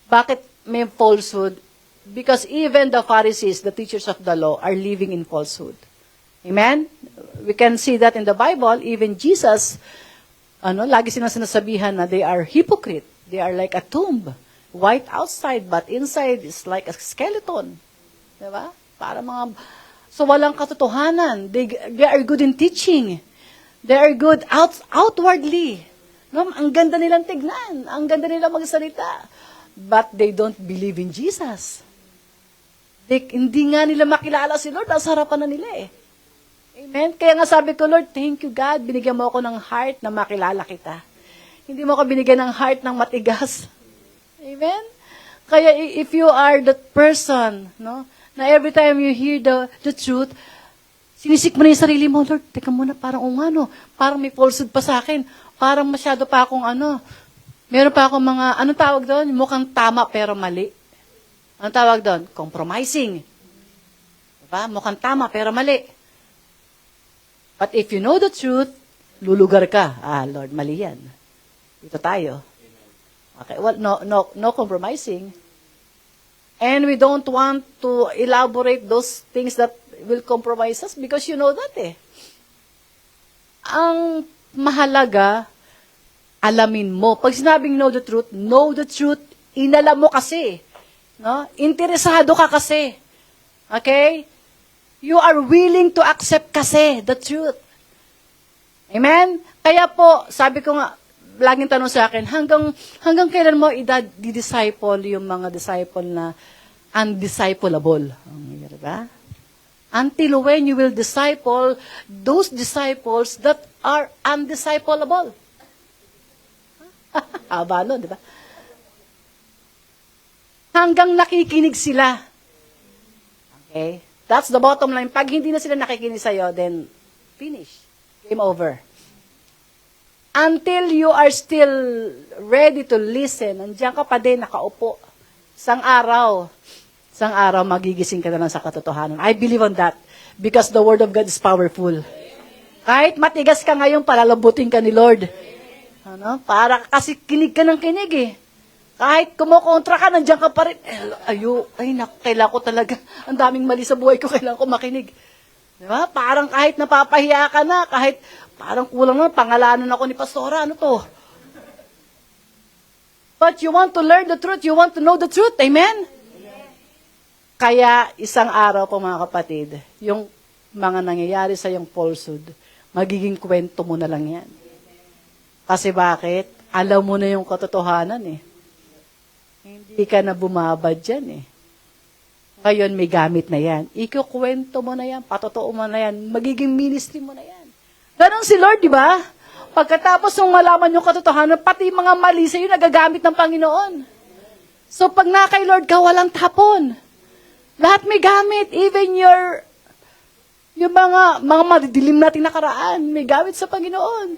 bakit may falsehood? Because even the Pharisees, the teachers of the law, are living in falsehood. Amen? We can see that in the Bible. Even Jesus, lagi silang sinasabihan na they are hypocrite. They are like a tomb. White outside, but inside is like a skeleton. Diba? So walang katotohanan. They are good in teaching. They are good outwardly. No? Ang ganda nilang tignan. Ang ganda nilang magsalita. But they don't believe in Jesus. Hindi nga nila makilala si Lord. Ang harapan na nila Amen? Kaya nga sabi ko, Lord, thank you God. Binigyan mo ako ng heart na makilala kita. Hindi mo ako binigyan ng heart ng matigas. Amen? Kaya if you are that person, na every time you hear the truth, sinisik mo na yung sarili mo, Lord, teka muna, parang parang may falsehood pa sa akin. Parang masyado pa akong meron pa akong mga, anong tawag doon? Mukhang tama pero mali. Anong tawag doon? Compromising. Diba? Mukhang tama pero mali. But if you know the truth, lulugar ka. Lord, mali yan. Dito tayo. Okay, well, no compromising. And we don't want to elaborate those things that will compromise us because you know that Ang mahalaga, alamin mo. Pag sinabing know the truth, inalam mo kasi. No? Interesado ka kasi. Okay? You are willing to accept kasi the truth. Amen? Kaya po, sabi ko nga, laging tanong sa akin, hanggang kailan mo di-disciple yung mga disciple na undiscipleable? Diba? Until when you will disciple those disciples that are undiscipleable. Haba nun, di ba? Hanggang nakikinig sila. Okay? That's the bottom line. Pag hindi na sila nakikinig sa'yo, then finish. Game over. Until you are still ready to listen, nandiyan ka pa din, nakaupo. Isang araw, magigising ka na lang sa katotohanan. I believe on that because the Word of God is powerful. Kahit matigas ka ngayon, palalabutin ka ni Lord. Ano? Para kasi kinig ka ng kinig eh. Kahit kumukontra ka, nandiyan ka pa rin. Kailangan ko talaga. Ang daming mali sa buhay ko, kailangan ko makinig. Diba? Parang kahit napapahiya ka na, kahit parang kulang na, pangalanan ako ni Pastora, ano to? But you want to learn the truth, you want to know the truth, amen? Kaya isang araw po mga kapatid, yung mga nangyayari sa yung falsehood, magiging kwento mo na lang yan. Kasi bakit? Alam mo na yung katotohanan eh. Hindi ka na bumabad dyan eh. Ngayon may gamit na yan. Ikukwento mo na yan, patotoo mo na yan, magiging ministry mo na yan. Ganon si Lord, di ba? Pagkatapos nung malaman yung katotohanan, pati mga mali sa'yo nagagamit ng Panginoon. So pag na kay Lord ka, walang tapon. Lahat may gamit, even yung mga madidilim nating nakaraan, may gamit sa Panginoon.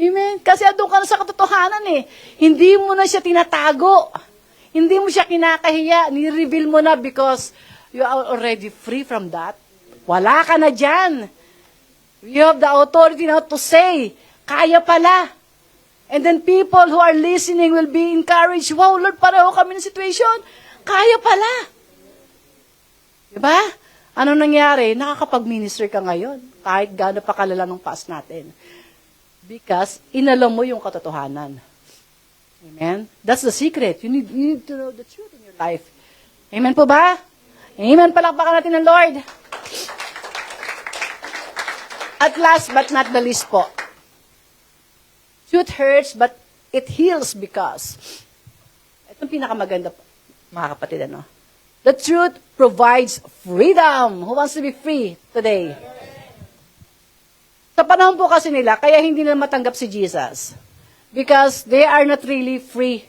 Amen? Kasi andun ka na sa katotohanan eh. Hindi mo na siya tinatago. Hindi mo siya kinakahiya. Ni-reveal mo na because you are already free from that. Wala ka na dyan. You have the authority now to say, kaya pala. And then people who are listening will be encouraged, wow, Lord, pareho kami ng situation. Kaya pala. Diba? Ano nangyari? Nakakapag-minister ka ngayon. Kahit gaano pa kalala ng past natin. Because inalam mo yung katotohanan. Amen? That's the secret. You need to know the truth in your life. Amen po ba? Amen. Palakpakan natin ng Lord. At last but not the least po. Truth hurts but it heals because. Itong pinakamaganda po, mga kapatid, ano? The truth provides freedom. Who wants to be free today? Sa panahon po kasi nila, kaya hindi nila matanggap si Jesus. Because they are not really free.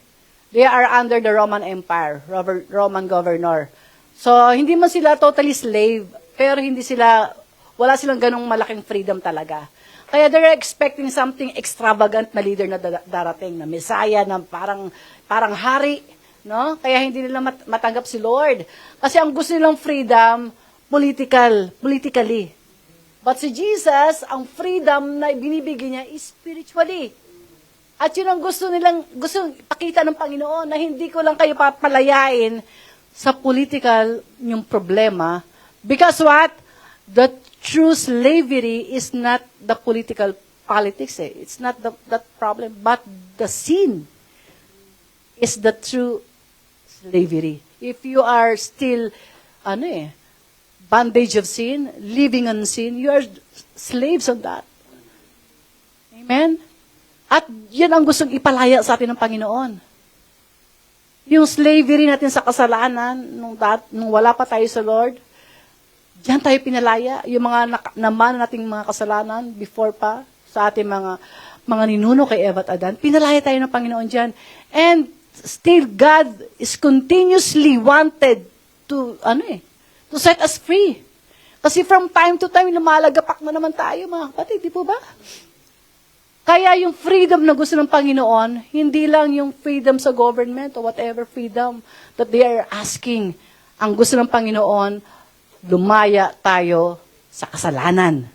They are under the Roman Empire, Roman governor. So, hindi man sila totally slave, pero wala silang ganong malaking freedom talaga. Kaya they're expecting something extravagant na leader na darating, na Messiah, na parang hari, no? Kaya hindi nila matanggap si Lord. Kasi ang gusto nilang freedom, politically. But si Jesus, ang freedom na binibigay niya is spiritually. At yun ang gusto ipakita ng Panginoon, na hindi ko lang kayo papalayain sa political yung problema. Because what? The true slavery is not the politics. It's not that problem. But the sin is the true slavery. If you are still, bondage of sin, living on sin, you are slaves on that. Amen? At yan ang gustong ipalaya sa atin ng Panginoon. Yung slavery natin sa kasalanan, nung wala pa tayo sa Lord, diyan tayo pinalaya. Yung mga naman nating mga kasalanan before pa, sa ating mga ninuno kay Eva at Adan, pinalaya tayo ng Panginoon diyan. And still God is continuously wanted to set us free. Kasi from time to time, lumalagapak na naman tayo, mga kapatid, di po ba? Kaya yung freedom na gusto ng Panginoon, hindi lang yung freedom sa government or whatever freedom that they are asking. Ang gusto ng Panginoon, lumaya tayo sa kasalanan.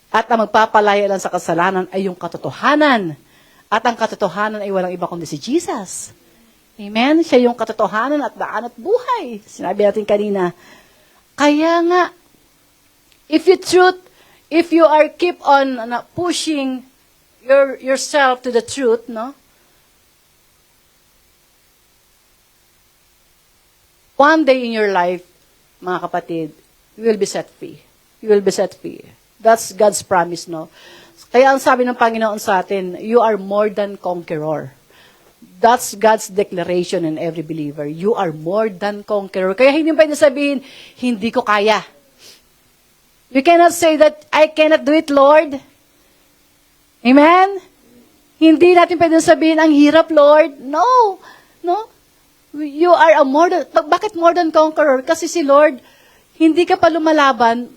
At ang magpapalaya lang sa kasalanan ay yung katotohanan. At ang katotohanan ay walang iba kundi si Jesus. Amen? Siya yung katotohanan at daan at buhay. Sinabi natin kanina. Kaya nga, if you are keep on pushing yourself to the truth, no? One day in your life, mga kapatid, you will be set free. You will be set free. That's God's promise, no? Kaya ang sabi ng Panginoon sa atin, you are more than conqueror. That's God's declaration in every believer. You are more than conqueror. Kaya hindi pwede sabihin, hindi ko kaya. You cannot say that, I cannot do it, Lord. Amen? Hindi natin pwedeng sabihin, ang hirap, Lord. No. No. You are a more than, bakit more than conqueror? Kasi si Lord, hindi ka pa lumalaban,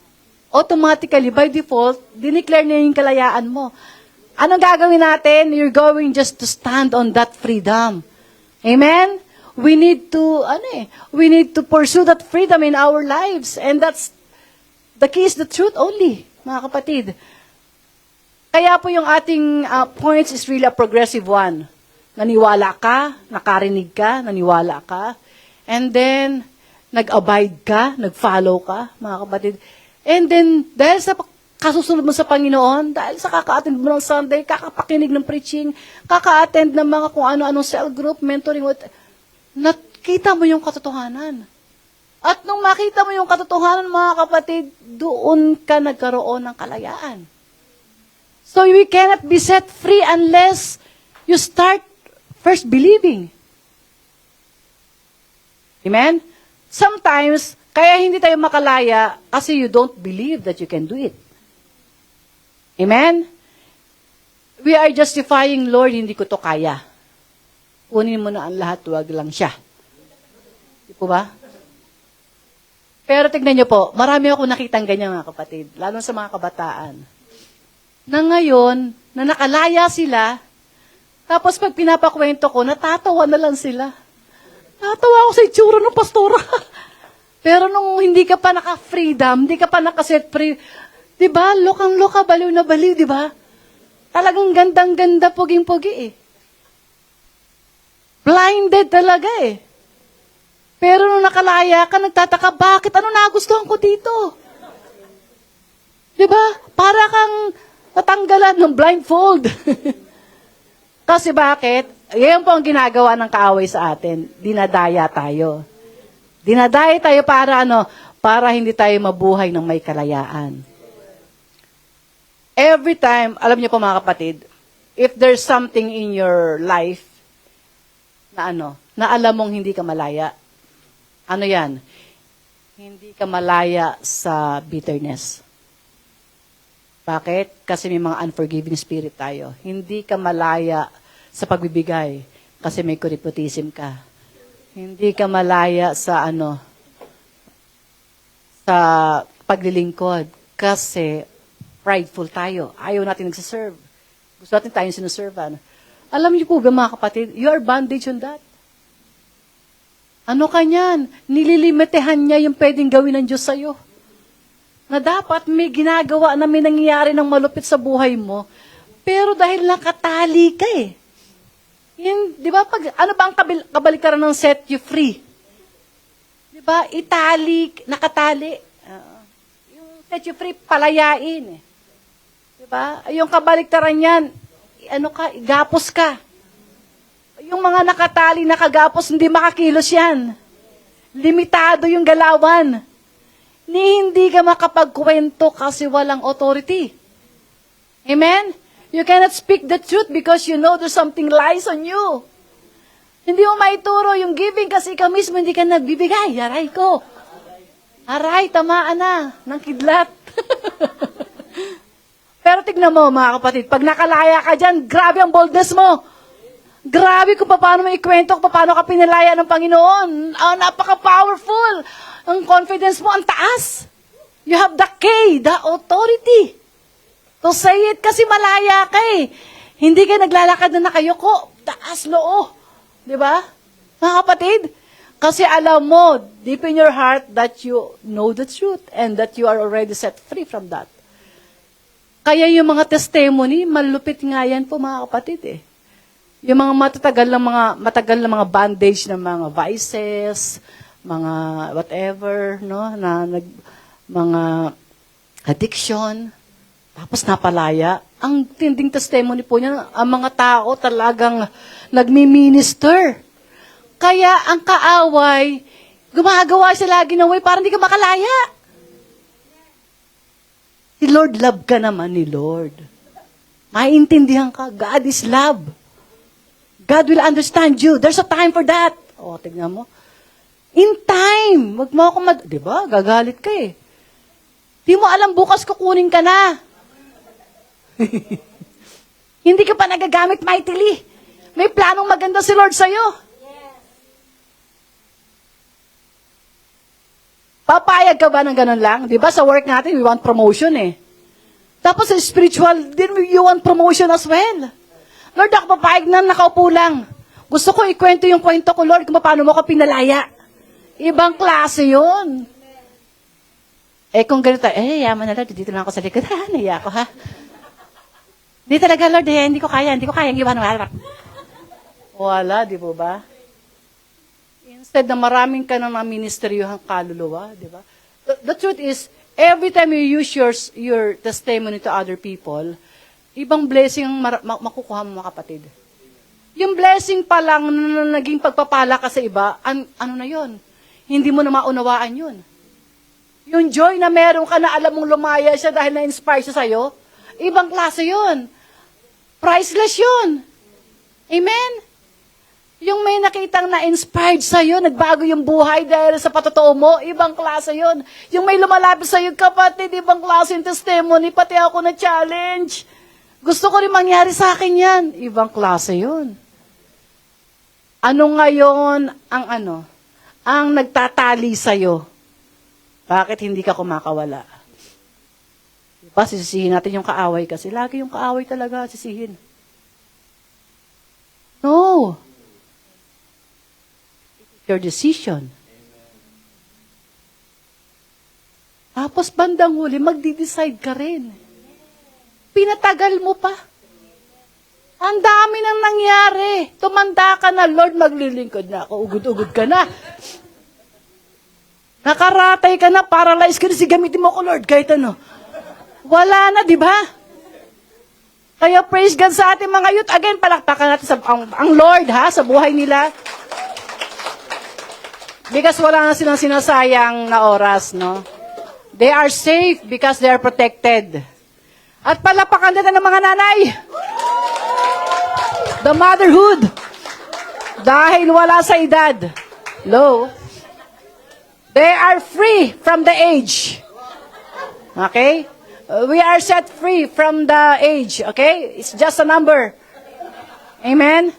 automatically, by default, dineclare niya yung kalayaan mo. Anong gagawin natin? You're going just to stand on that freedom. Amen? We need to pursue that freedom in our lives. And that's, the key is the truth only, mga kapatid. Kaya po yung ating points is really a progressive one. Naniwala ka, nakarinig ka, naniwala ka, and then, nag-abide ka, nag-follow ka, mga kapatid. And then, dahil sa kasusunod mo sa Panginoon, dahil sa kaka-attend mo ng Sunday, kakapakinig ng preaching, kaka-attend ng mga kung ano-anong cell group, mentoring, nakita mo yung katotohanan. At nung makita mo yung katotohanan, mga kapatid, doon ka nagkaroon ng kalayaan. So, we cannot be set free unless you start first believing. Amen? Sometimes, kaya hindi tayo makalaya kasi you don't believe that you can do it. Amen? We are justifying, Lord, hindi ko to kaya. Kunin mo na ang lahat, wag lang siya. Di po ba? Pero tignan niyo po, marami ako nakitang ganyan, mga kapatid, lalo sa mga kabataan, na ngayon, na nakalaya sila, tapos pag pinapakwento ko, natatawa na lang sila. Natatawa ako sa itsura ng pastora. Pero nung hindi ka pa naka-freedom, hindi ka pa naka-set free, di ba? Lokang-loka, baliw na baliw, di ba? Talagang gandang-ganda, puging-pugi eh. Blinded talaga eh. Pero nung nakalaya ka, nagtataka, bakit? Ano nagustuhan ko dito? Di ba? Para kang natanggalan ng blindfold. Kasi bakit? Yan po ang ginagawa ng kaaway sa atin. Dinadaya tayo. Dinadaya tayo para ano? Para hindi tayo mabuhay ng may kalayaan. Every time, alam niyo po mga kapatid, if there's something in your life na na alam mong hindi ka malaya, ano yan? Hindi ka malaya sa bitterness. Bakit? Kasi may mga unforgiving spirit tayo. Hindi ka malaya sa pagbibigay kasi may nepotism ka. Hindi ka malaya sa sa paglilingkod kasi prideful tayo. Ayaw natin nagsiserve. Gusto natin tayong sinuservan. Alam niyo po ba mga kapatid, you are bondage on that. Ano ka niyan? Nililimitehan niya yung pwedeng gawin ng Diyos sa'yo. Na dapat may ginagawa na may nangyayari ng malupit sa buhay mo, pero dahil nakatali ka eh. Di ba, ano ba ang kabalikaran ng set you free? Di ba, nakatali. Yung set you free, palayain eh. Di ba? Yung kabaliktaran yan, gapos ka. Yung mga nakatali, nakagapos, hindi makakilos yan. Limitado yung galawan. Hindi ka makapagkwento kasi walang authority. Amen? You cannot speak the truth because you know there's something lies on you. Hindi mo maituro yung giving kasi ikaw mismo hindi ka nagbibigay. Aray ko. Aray, tamaan na ng kidlat. Pero tignan mo mga kapatid, pag nakalaya ka dyan, grabe ang boldness mo. Grabe kung paano mo ikwento, kung paano ka pinalaya ng Panginoon. Napaka-powerful. Ang confidence mo, ang taas. You have the K, the authority. To say it kasi malaya ka eh. Hindi ka naglalakad na nakayoko. Taas loo. Di ba? Mga kapatid, kasi alam mo, deep in your heart, that you know the truth and that you are already set free from that. Kaya yung mga testimony, malupit nga yan po mga kapatid eh. Yung mga matagal na mga bandage ng mga vices, mga whatever, no, mga addiction, tapos napalaya. Ang tinding testimony po niya, ang mga tao talagang nagmi-minister. Kaya ang kaaway, gumagawa siya lagi ng way para hindi ka makalaya. Si Lord, love ka naman ni Lord. Maintindihan ka, God is love. God will understand you. There's a time for that. O, tignan mo. In time. Wag mo ako di ba? Gagalit ka eh. Di mo alam bukas kukunin ka na. Hindi ka pa nagagamit mightily. May planong maganda si Lord sa'yo. Papayag ka ba ng ganun lang? Di ba sa work natin, we want promotion eh. Tapos sa spiritual, din you want promotion as well. Lord, ako papayag na nakaupo lang. Gusto ko ikwento yung kwento ko, Lord, kung paano mo ko pinalaya. Ibang klase yun. Eh kung ganito, yaman na Lord, dito lang ako sa likod. Ha, naiya ako ha. Di talaga Lord, hindi ko kaya, iwan. Wala, di ba? Instead na maraming ka ng ministeryohang kaluluwa, di ba? The truth is, every time you use your testimony to other people, ibang blessing ang makukuha mo mga kapatid. Yung blessing pa lang na naging pagpapala ka sa iba, ano na yon? Hindi mo na maunawaan yun. Yung joy na meron ka na alam mong lumaya siya dahil na-inspire siya sa'yo, ibang klase yun. Priceless yun. Amen? Yung may nakitang na-inspired sa'yo, nagbago yung buhay dahil sa patotoo mo, ibang klase yun. Yung may lumalapit sa'yo, kapatid, ibang klase yung testimony, pati ako na-challenge. Gusto ko rin mangyari sa akin yan. Ibang klase yun. Ano ngayon ang nagtatali sa'yo? Bakit hindi ka kumakawala? Diba, sisihin natin yung kaaway kasi lagi yung kaaway talaga sisihin. No. Your decision. Tapos bandang huli, magdi-decide ka rin. Pinatagal mo pa. Ang dami nang nangyari. Tumanda ka na, Lord, maglilingkod na ako. Ugod-ugod ka na. Nakaratay ka na, paralyzed ka na, gamitin mo ko, Lord, kahit ano. Wala na, di ba? Kaya praise God sa ating mga youth. Again, palakpakan natin ang Lord, sa buhay nila. Because wala na silang sinasayang na oras, no? They are safe because they are protected. At palapakan din ng mga nanay. The motherhood. Dahil wala sa edad. Low. They are free from the age. Okay? We are set free from the age. Okay? It's just a number. Amen?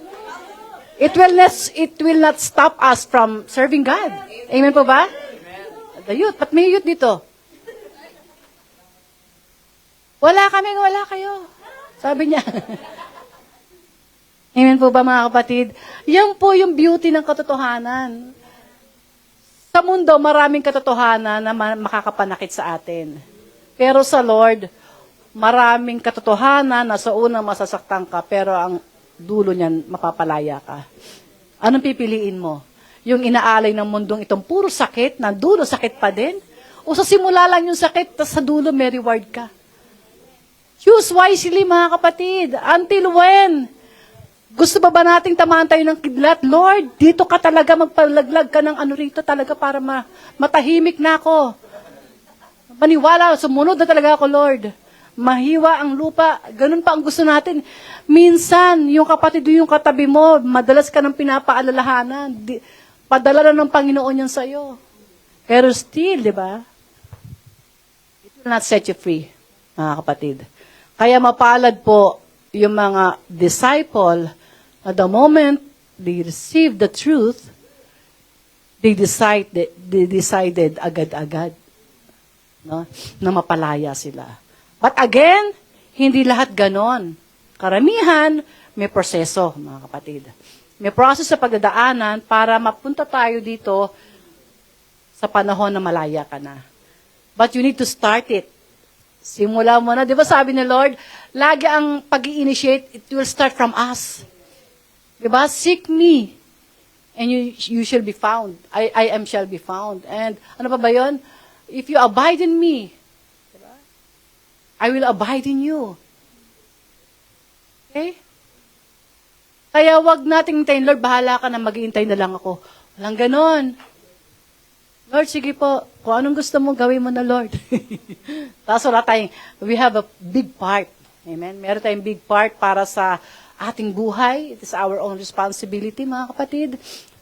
It will not stop us from serving God. Amen po ba? The youth. Ba't may youth dito? Wala kayo. Sabi niya. Amen po ba mga kapatid? Yan po yung beauty ng katotohanan. Sa mundo, maraming katotohanan na makakapanakit sa atin. Pero sa Lord, maraming katotohanan na sa unang masasaktan ka, pero ang dulo niyan, mapapalaya ka. Anong pipiliin mo? Yung inaalay ng mundong itong puro sakit, na dulo sakit pa din? O sa simula lang yung sakit, tas sa dulo may reward ka? Choose wisely, mga kapatid. Until when? Gusto ba nating tamaan tayo ng kidlat? Lord, dito ka talaga magpalaglag ka ng rito talaga para matahimik na ako. Maniwala, sumunod na talaga ako, Lord. Mahiwa ang lupa. Ganun pa ang gusto natin. Minsan, yung kapatid yung katabi mo, madalas ka ng pinapaalalahanan. Padala na ng Panginoon yan sa'yo. Pero still, di ba? It will not set you free, mga kapatid. Kaya mapalad po yung mga disciple at the moment they received the truth, they decided agad-agad, no, na mapalaya sila. But again, hindi lahat ganon. Karamihan, may proseso, mga kapatid. May process sa pagdadaanan para mapunta tayo dito sa panahon na malaya ka na. But you need to start it. Simula mo na. Di ba sabi ni Lord, lagi ang pag-i-initiate, it will start from us. Di ba? Seek me, and you shall be found. I am shall be found. And ano pa ba yun? If you abide in me, diba? I will abide in you. Okay? Kaya wag nating hintayin, Lord, bahala ka na, mag-iintay na lang ako. Walang ganon. Lord, sige po, kung anong gusto mo, gawin mo na, Lord. Tapos wala tayong, we have a big part. Amen? Meron tayong big part para sa ating buhay. It is our own responsibility, mga kapatid.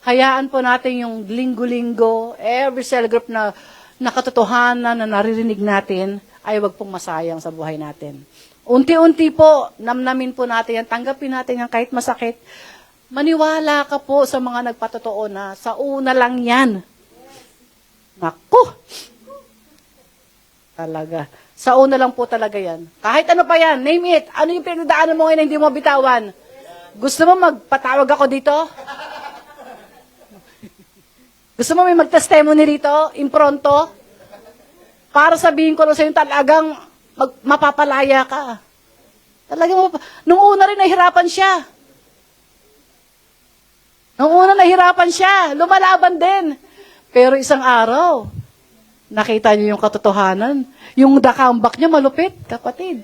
Hayaan po natin yung linggo-linggo, every cell group na na katotohanan na naririnig natin ay wag pong masayang sa buhay natin. Unti-unti po, namnamin po natin yan, tanggapin natin yan kahit masakit. Maniwala ka po sa mga nagpatotoo na sa una lang yan. Naku! Talaga. Sa una lang po talaga yan. Kahit ano pa yan, name it. Ano yung pinagdaanan mo ngayon na hindi mo bitawan? Gusto mo magpatawag ako dito? Gusto mo may mag-testimony rito? Impronto? Para sabihin ko lang sa'yo talagang mapapalaya ka. Talagang nung una rin nahirapan siya. Nung una nahirapan siya. Lumalaban din. Pero isang araw, nakita niyo yung katotohanan. Yung dakambak niya malupit, kapatid.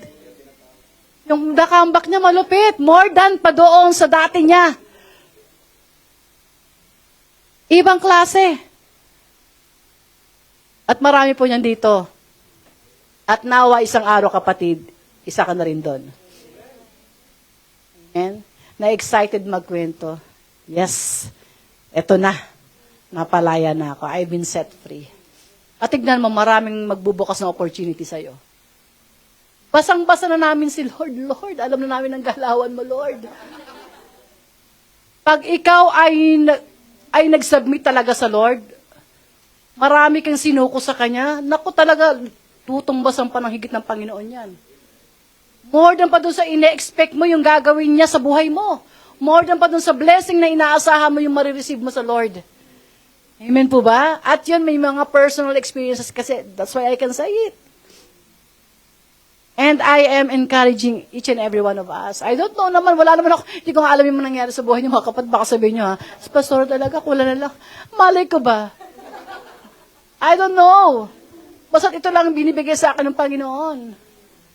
Yung dakambak niya malupit. More than pa doon sa dati niya. Ibang klase. At marami po niyan dito. At nawa isang araw, kapatid, isa ka na rin doon. Amen? Na-excited magkwento. Yes, eto na. Napalaya na ako. I've been set free. At tignan mo, maraming magbubukas ng opportunity sa'yo. Basang-basa na namin si Lord. Lord, alam na namin ang galawan mo, Lord. Pag ikaw ay nag-submit talaga sa Lord, marami kang sinuko sa Kanya, naku talaga, tutumbasan pa ng higit ng Panginoon yan. More than pa doon sa ine-expect mo yung gagawin niya sa buhay mo. More than pa doon sa blessing na inaasahan mo yung marireceive mo sa Lord. Amen po ba? At yun, may mga personal experiences kasi that's why I can say it. And I am encouraging each and every one of us. I don't know naman, wala naman ako, hindi ko nga alam yung nangyari sa buhay niyo, mga kapatid, baka sabihin niyo, Pastor talaga, wala na lang. Malay ko ba? I don't know. Basta ito lang binibigay sa akin ng Panginoon.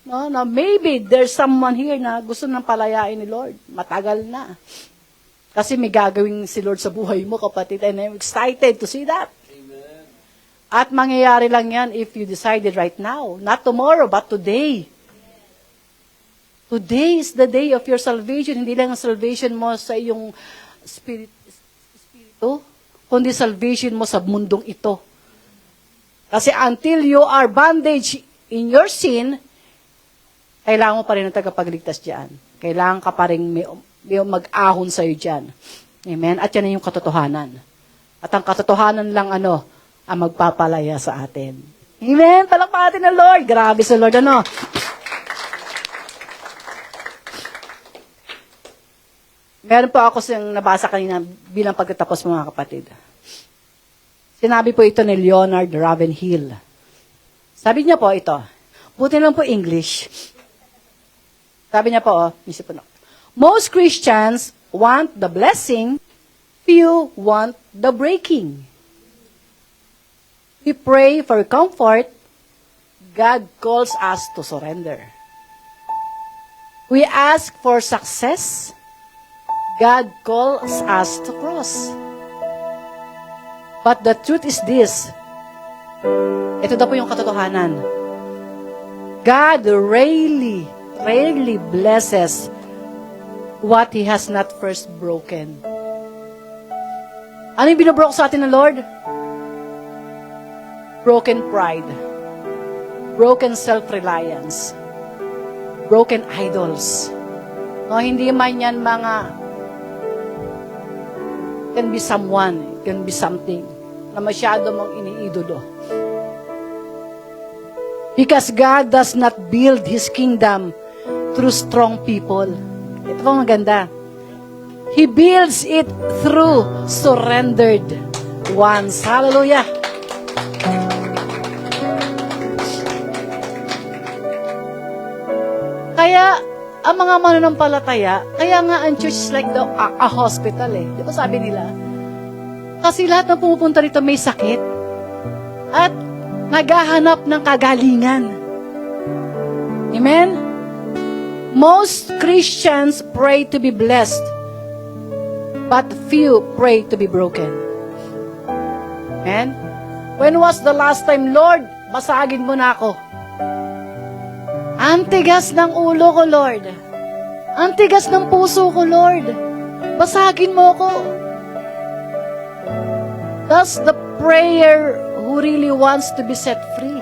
No, maybe there's someone here na gusto nang palayain ni Lord. Matagal na. Kasi may gagawin si Lord sa buhay mo, kapatid. And I'm excited to see that. Amen. At mangyayari lang yan if you decided right now. Not tomorrow, but today. Today is the day of your salvation. Hindi lang ang salvation mo sa iyong spirito, kundi salvation mo sa mundong ito. Kasi until you are bondage in your sin, kailangan mo pa rin ng tagapagligtas dyan. Kailangan ka pa rin may mag-ahon sa'yo dyan. Amen? At yan yung katotohanan. At ang katotohanan lang ang magpapalaya sa atin. Amen? Palakpakan natin ng Lord. Grabe sa Lord, Meron po ako siyang nabasa kanina bilang pagkatapos mga kapatid. Sinabi po ito ni Leonard Ravenhill. Sabi niya po ito, buti lang po English. Sabi niya po, most Christians want the blessing, few want the breaking. We pray for comfort, God calls us to surrender. We ask for success, God calls us to cross. But the truth is this. Ito daw po yung katotohanan. God rarely blesses what He has not first broken. Ano yung binobroke sa atin ng Lord? Broken pride. Broken self-reliance. Broken idols. No, hindi man yan mga can be someone, it can be something na masyado mong iniidolo. Because God does not build His kingdom through strong people. Ito po maganda. He builds it through surrendered ones. Hallelujah! Kaya, ang mga mananampalataya, kaya nga ang church is like a hospital eh. Di ba sabi nila? Kasi lahat na pumupunta rito may sakit. At naghahanap ng kagalingan. Amen? Most Christians pray to be blessed, but few pray to be broken. Amen? When was the last time, Lord, basagin mo na ako? Ang tigas ng ulo ko, Lord. Ang tigas ng puso ko, Lord. Basagin mo ko. That's the prayer who really wants to be set free.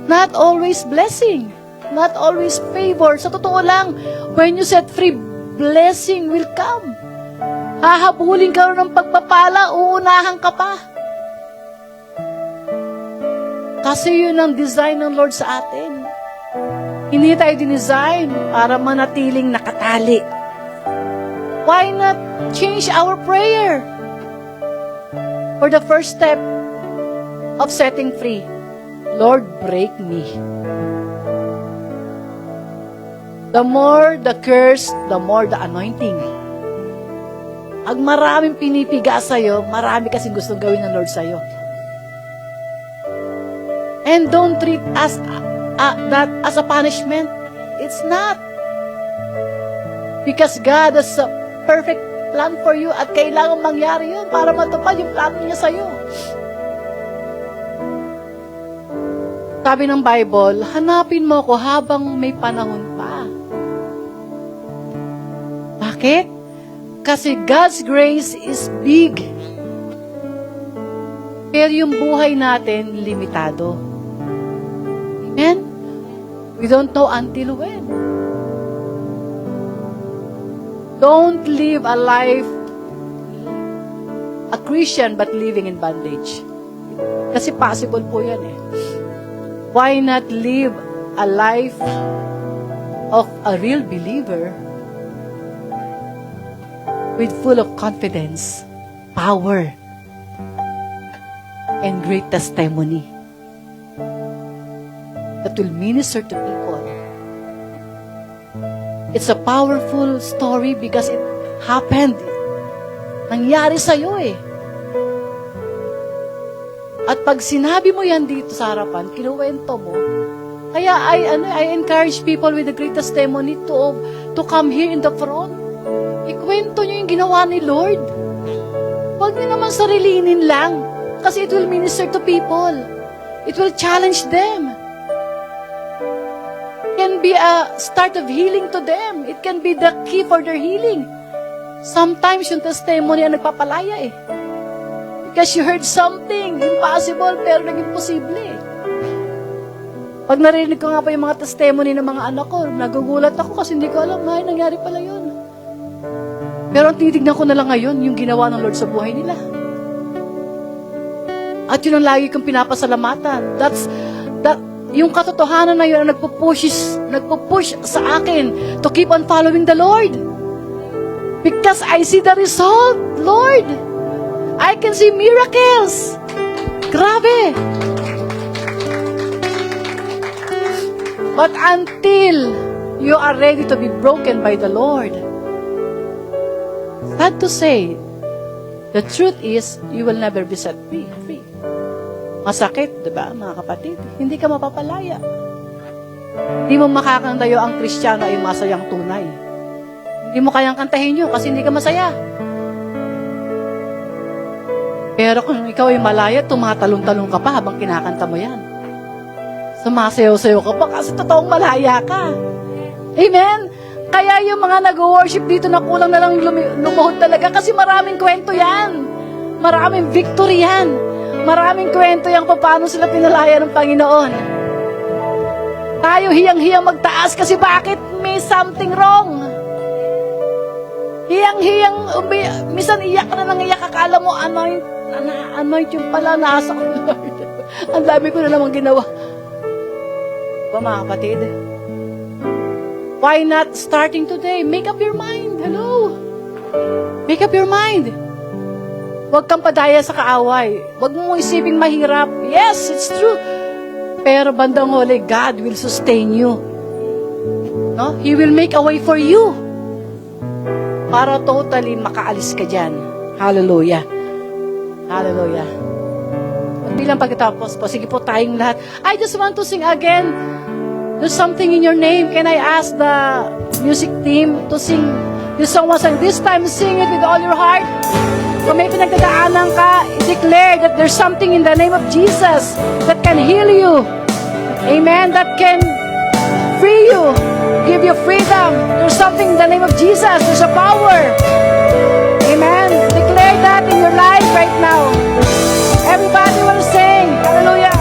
Not always blessing. Not always favor. Sa totoo lang, when you set free, blessing will come. Hahabulin ka ng pagpapala, uunahan ka pa. Kasi yun ang design ng Lord sa atin. Hindi tayo dinesign para manatiling nakatali. Why not change our prayer? For the first step of setting free, Lord, break me. The more the curse, the more the anointing. Pag maraming pinipiga sa'yo, marami kasing gustong gawin ng Lord sa'yo. And don't treat that as a punishment. It's not. Because God has a perfect plan for you at kailangan mangyari yun para matupad yung plano niya sa'yo. Sabi ng Bible, hanapin mo ko habang may panahon pa. Bakit? Kasi God's grace is big. Pero yung buhay natin, limitado. Amen? We don't know until when. Don't live a life, a Christian, but living in bondage. Kasi possible po yan eh. Why not live a life of a real believer with full of confidence, power, and great testimony that will minister to people? It's a powerful story because it happened. Nangyari sa'yo eh. At pag sinabi mo yan dito sa harapan, kinuwento mo, kaya I encourage people with a great testimony to come here in the front. Ikwento nyo yung ginawa ni Lord. Huwag nyo naman sarilinin lang. Kasi it will minister to people. It will challenge them. It can be a start of healing to them. It can be the key for their healing. Sometimes yung testimony ang nagpapalaya eh. Because you heard something impossible pero naging posible eh. Pag narinig ko nga pa yung mga testimony ng mga anak ko, nagugulat ako kasi hindi ko alam, ay, nangyari pala yun. Pero ang titignan ko na lang ngayon, yung ginawa ng Lord sa buhay nila. At yun ang lagi kong pinapasalamatan. Yung katotohanan na yun ang nagpupush sa akin to keep on following the Lord. Because I see the result, Lord. I can see miracles. Grabe. But until you are ready to be broken by the Lord, sad to say, the truth is, you will never be set free. Masakit, di ba, mga kapatid? Hindi ka mapapalaya. Hindi mo makakantayo ang Kristiyano ay masayang tunay. Hindi mo kayang kantahin yun kasi hindi ka masaya. Pero kung ikaw ay malaya, tumatalong-talong ka pa habang kinakanta mo yan. Sumasayaw-sayaw ka pa kasi totoong malaya ka. Amen? Kaya yung mga nag-worship dito na kulang na lang lumuhod talaga kasi maraming kwento yan. Maraming victory yan. Maraming kwento yan kung paano sila pinalaya ng Panginoon. Tayo hiyang-hiyang magtaas kasi bakit may something wrong? Hiyang-hiyang, minsan iyak ka na nang iyak, akala mo anoint yung pala nasa ko, Lord. Ang dami ko na namang ginawa. Ba mga kapatid? Why not starting today? Make up your mind. Hello? Make up your mind. Huwag kang padaya sa kaaway. Huwag mo isiping mahirap. Yes, it's true. Pero bandang huli, God will sustain you. No? He will make a way for you. Para totally makaalis ka dyan. Hallelujah. Hallelujah. Bilang pagkatapos po, sige po tayong lahat. I just want to sing again. There's something in your name. Can I ask the music team to sing this song once and this time sing it with all your heart? Kung may pinagdadaanan ka, declare that there's something in the name of Jesus that can heal you. Amen. That can free you. Give you freedom. There's something in the name of Jesus. There's a power. Amen. Declare that in your life right now. Everybody will sing. Hallelujah.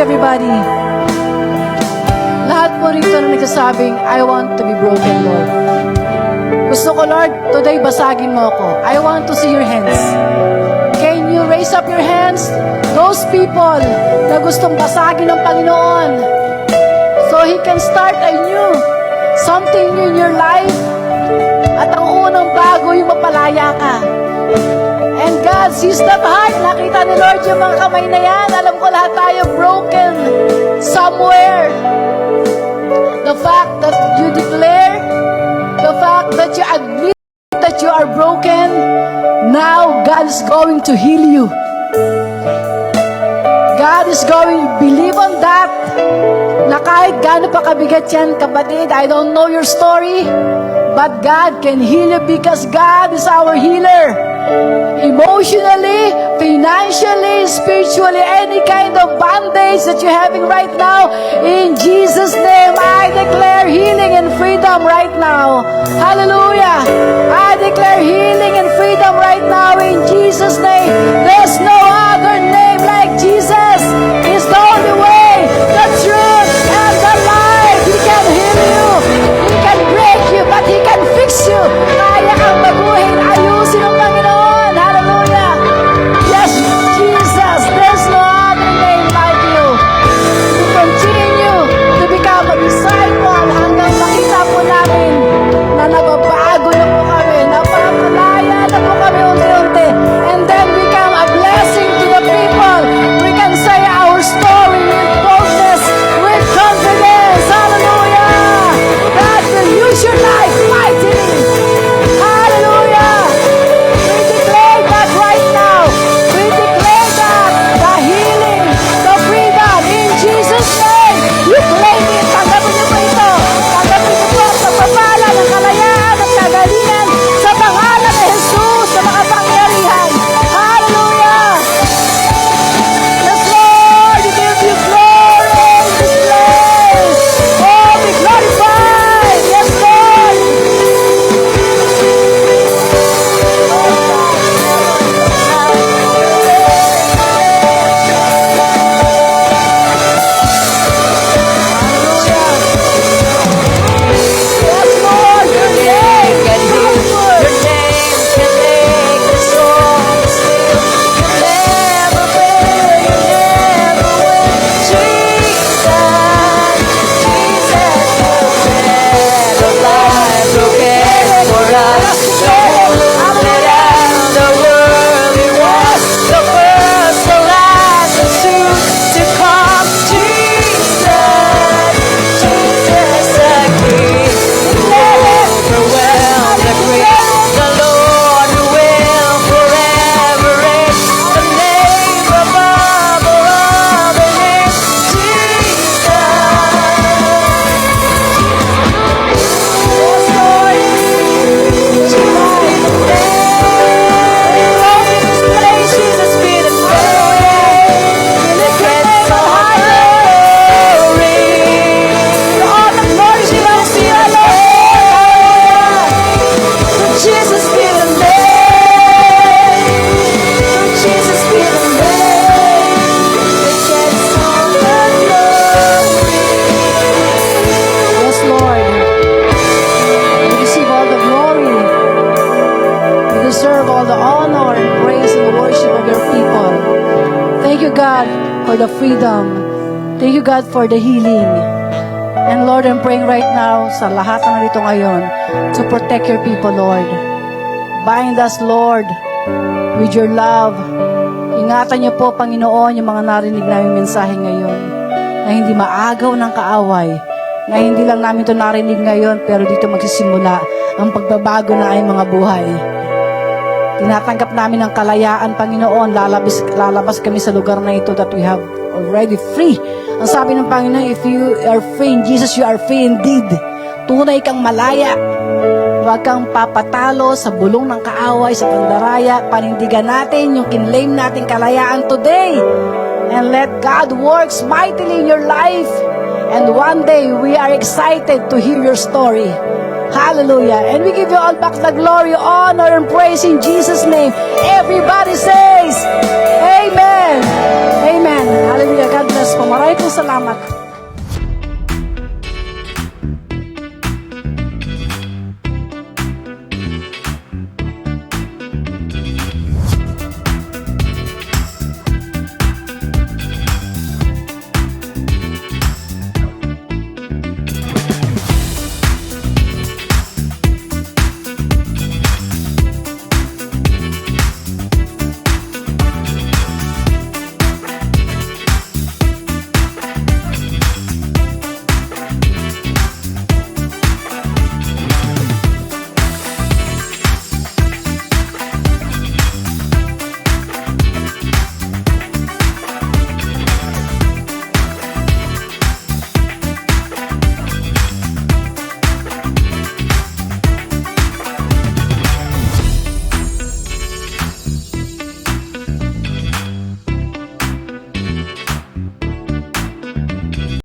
Everybody, lahat po rito na nagsasabing, I want to be broken, Lord. Gusto ko, Lord, today basagin mo ako. I want to see your hands. Can you raise up your hands? Those people na gustong basagin ng Panginoon so He can start anew something new in your life. At ang unang bago, yung mapalaya ka. And God sees that heart. Nakita ni Lord yung mga kamay na yan. Alam ko lahat tayo broken somewhere. The fact that you declare, the fact that you admit that you are broken, now God is going to heal you. God is going to believe on that. Na kahit gaano pa kabigat yan, kapatid, I don't know your story, but God can heal you because God is our healer. Emotionally, financially, spiritually, any kind of bondage that you're having right now, in Jesus' name, I declare healing and freedom right now. Hallelujah! I declare healing and freedom right now in Jesus' name. There's no other name like Jesus. It's the only way, the truth, and the life. He can heal you. He can break you, but He can fix you. Kaya kang baguhin, ayusin ang Panginoon. Hallelujah. Yes, Jesus, there's no other name like you. To continue to become a disciple hanggang makita po namin na nababago God, for the freedom. Thank you, God, for the healing. And Lord, I'm praying right now sa lahat na narito ngayon to protect your people, Lord. Bind us, Lord, with your love. Ingatan niyo po, Panginoon, yung mga narinig namin mensahe ngayon na hindi maagaw ng kaaway, na hindi lang namin ito narinig ngayon, pero dito magsisimula ang pagbabago na ay mga buhay. Tinatanggap namin ang kalayaan, Panginoon. Lalabas kami sa lugar na ito that we have already free. Ang sabi ng Panginoon, if you are free in Jesus, you are free indeed. Tunay kang malaya. Huwag kang papatalo sa bulong ng kaaway, sa pandaraya. Panindigan natin yung kinlaim nating kalayaan today. And let God works mightily in your life. And one day, we are excited to hear your story. Hallelujah. And we give you all back the glory, honor, and praise in Jesus' name. Everybody says,